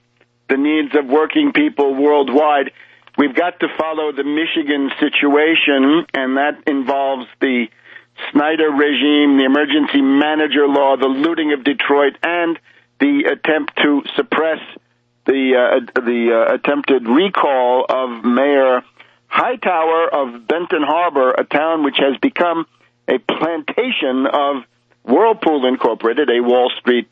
the needs of working people worldwide, we've got to follow the Michigan situation, and that involves the Snyder regime, the emergency manager law, the looting of Detroit, and the attempt to suppress the attempted recall of Mayor Hightower of Benton Harbor, a town which has become a plantation of Whirlpool Incorporated, a Wall Street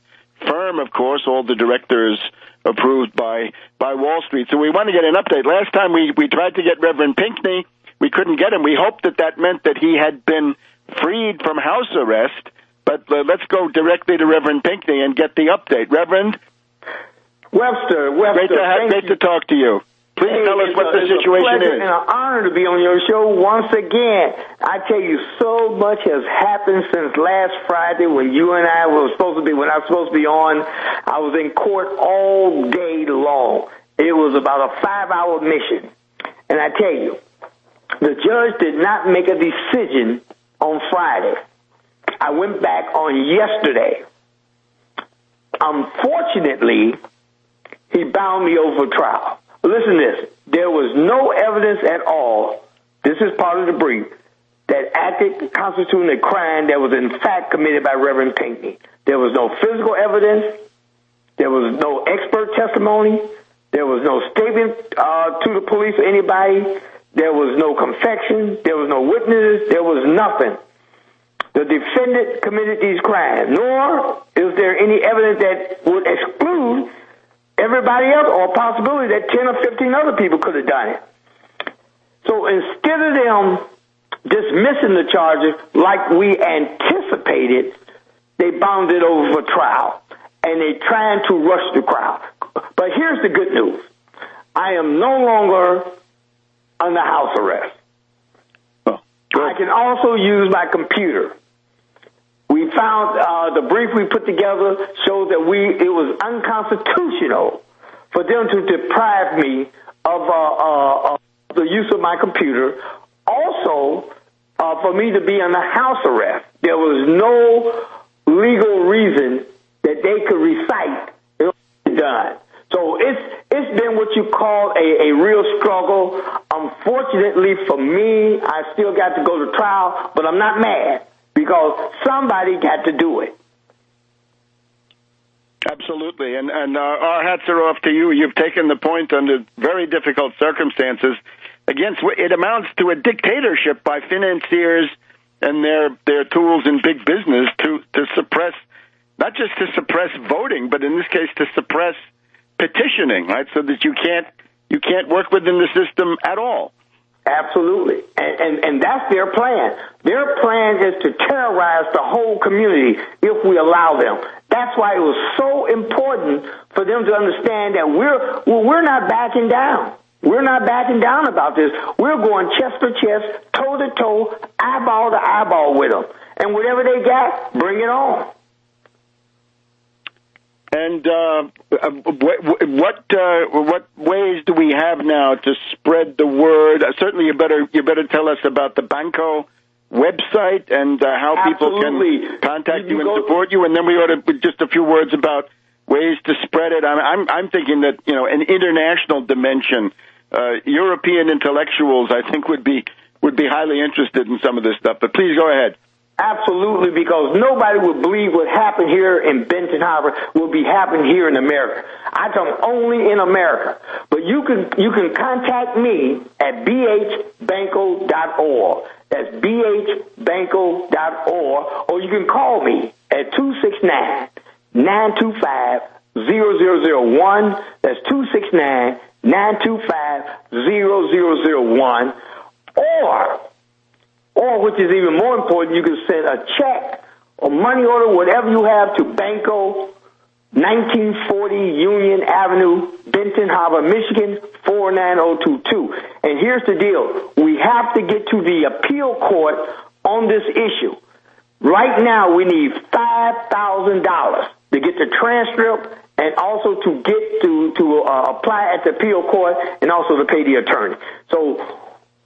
firm, of course, all the directors approved by Wall Street. So we want to get an update. Last time we tried to get Reverend Pinkney. We couldn't get him. We hoped that meant that he had been freed from house arrest. But let's go directly to Reverend Pinkney and get the update. Reverend? Webster, great to talk to you. Please tell us what the situation is. It's an honor to be on your show once again. I tell you, so much has happened since last Friday when you and I were supposed to be, when I was supposed to be on. I was in court all day long. It was about a 5-hour mission. And I tell you, the judge did not make a decision on Friday. I went back on yesterday. Unfortunately, he bound me over trial. Listen to this. There was no evidence at all, this is part of the brief, that acted constituting a crime that was in fact committed by Reverend Pinkney. There was no physical evidence. There was no expert testimony. There was no statement to the police or anybody. There was no confession. There was no witnesses. There was nothing. The defendant committed these crimes, nor is there any evidence that would exclude everybody else or a possibility that 10 or 15 other people could have done it. So instead of them dismissing the charges like we anticipated, they bound it over for trial, and they're trying to rush the trial. But here's the good news. I am no longer under house arrest. I can also use my computer. We found the brief we put together shows that it was unconstitutional for them to deprive me of the use of my computer. Also, for me to be under house arrest, there was no legal reason that they could recite it was done. So it's been what you call a real struggle. Unfortunately for me, I still got to go to trial, but I'm not mad because somebody got to do it. Absolutely, and our hats are off to you. You've taken the point under very difficult circumstances against it amounts to a dictatorship by financiers and their tools in big business to suppress, not just to suppress voting, but in this case to suppress petitioning, right? So that you can't work within the system at all. Absolutely. And that's their plan. Their plan is to terrorize the whole community if we allow them. That's why it was so important for them to understand that we're not backing down. We're not backing down about this. We're going chest to chest, toe to toe, eyeball to eyeball with them. And whatever they got, bring it on. And what ways do we have now to spread the word? Certainly, you better tell us about the Banco website and how Absolutely. People can contact you and support you. And then we ought to just a few words about ways to spread it. I'm thinking that an international dimension. European intellectuals, I think, would be highly interested in some of this stuff. But please go ahead. Absolutely, because nobody would believe what happened here in Benton Harbor will be happening here in America. I come only in America. But you can contact me at bhbanco.org. That's bhbanco.org. Or you can call me at 269-925-0001. That's 269-925-0001. Or, which is even more important, you can send a check or money order, whatever you have, to Banco, 1940 Union Avenue, Benton Harbor, Michigan, 49022. And here's the deal. We have to get to the appeal court on this issue. Right now, we need $5,000 to get the transcript and also to get to apply at the appeal court and also to pay the attorney. So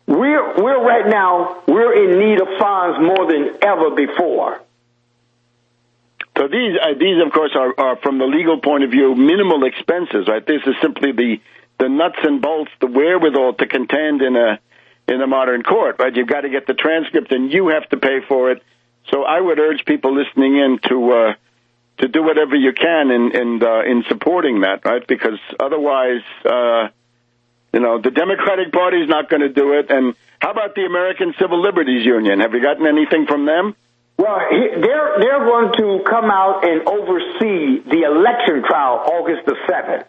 we're right now, we're in need of funds more than ever before. So these of course, are from the legal point of view, minimal expenses, right? This is simply the nuts and bolts, the wherewithal to contend in a modern court, right? You've got to get the transcript, and you have to pay for it. So I would urge people listening in to do whatever you can in supporting that, right? Because otherwise, the Democratic Party is not going to do it. And how about the American Civil Liberties Union? Have you gotten anything from them? Well, they're going to come out and oversee the election trial August the 7th.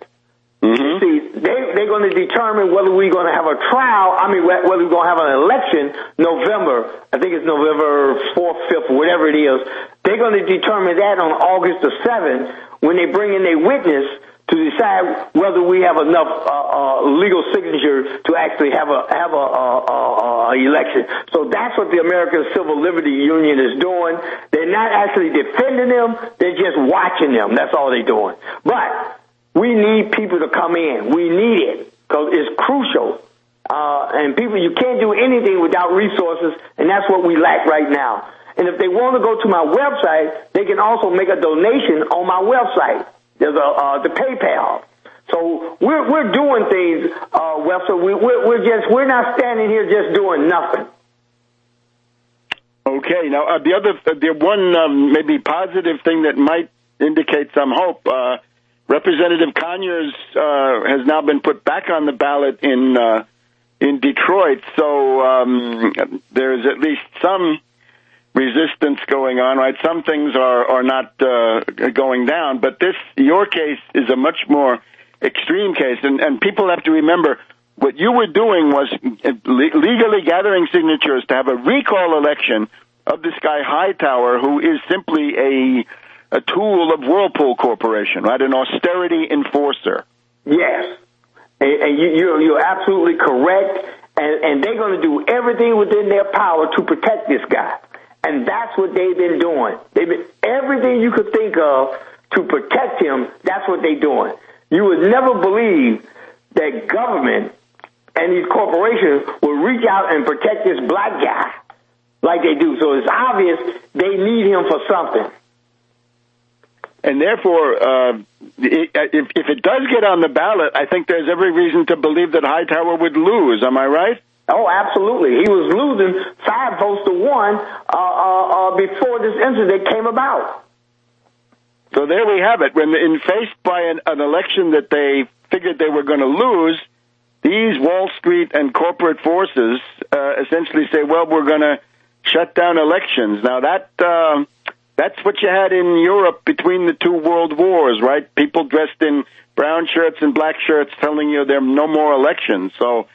Mm-hmm. See, they're going to determine whether we're going to have a trial. Whether we're going to have an election November. I think it's November 4th, 5th, whatever it is. They're going to determine that on August the 7th when they bring in a witness to decide whether we have enough legal signatures to actually have a election. So that's what the American Civil Liberties Union is doing. They're not actually defending them; they're just watching them. That's all they're doing. But we need people to come in. We need it because it's crucial. And people, you can't do anything without resources, and that's what we lack right now. And if they want to go to my website, they can also make a donation on my website. There's the PayPal. So we're doing things, Webster. We're not standing here just doing nothing. Okay. Now the one maybe positive thing that might indicate some hope. Representative Conyers has now been put back on the ballot in Detroit, so there's at least some resistance going on, right? Some things are not going down, but your case is a much more extreme case, and people have to remember what you were doing was legally gathering signatures to have a recall election of this guy Hightower, who is simply a tool of Whirlpool Corporation, right? An austerity enforcer. Yes, and you're absolutely correct, and they're going to do everything within their power to protect this guy. And that's what they've been doing. Everything you could think of to protect him, that's what they're doing. You would never believe that government and these corporations will reach out and protect this black guy like they do. So it's obvious they need him for something. And therefore, if it does get on the ballot, I think there's every reason to believe that Hightower would lose. Am I right? Oh, absolutely. He was losing 5 votes to 1 before this incident came about. So there we have it. When faced by an election that they figured they were going to lose, these Wall Street and corporate forces essentially say, well, we're going to shut down elections. Now, that's what you had in Europe between the 2 world wars, right? People dressed in brown shirts and black shirts telling you there are no more elections. So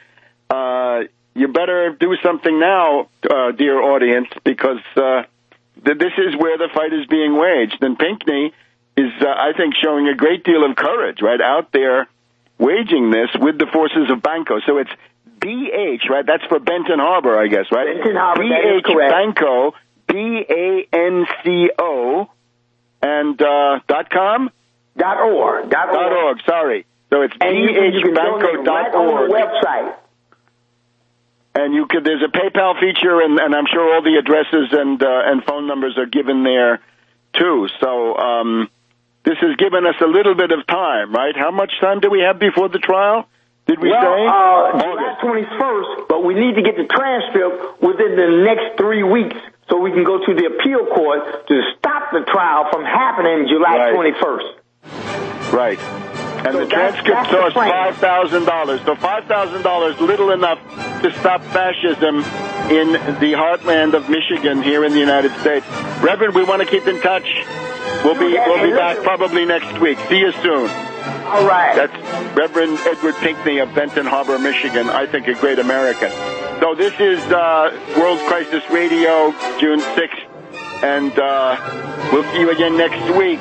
you better do something now, dear audience, because this is where the fight is being waged. And Pinkney is, I think, showing a great deal of courage, right, out there waging this with the forces of Banco. So it's BH, right? That's for Benton Harbor, I guess, right? Benton Harbor, that is correct. Banco, BANCO, and .com? .org. .org, sorry. So it's bhbanco.org. Right on the website. And there's a PayPal feature, and I'm sure all the addresses and phone numbers are given there, too. So this has given us a little bit of time, right? How much time do we have before the trial? Did we say? July 21st, but we need to get the transcript within the next 3 weeks so we can go to the appeal court to stop the trial from happening July 21st. Right. And the transcript costs $5,000. So $5,000, little enough to stop fascism in the heartland of Michigan here in the United States. Reverend, we want to keep in touch. We'll be back probably next week. See you soon. All right. That's Reverend Edward Pinkney of Benton Harbor, Michigan. I think a great American. So this is World Crisis Radio, June 6th. And we'll see you again next week.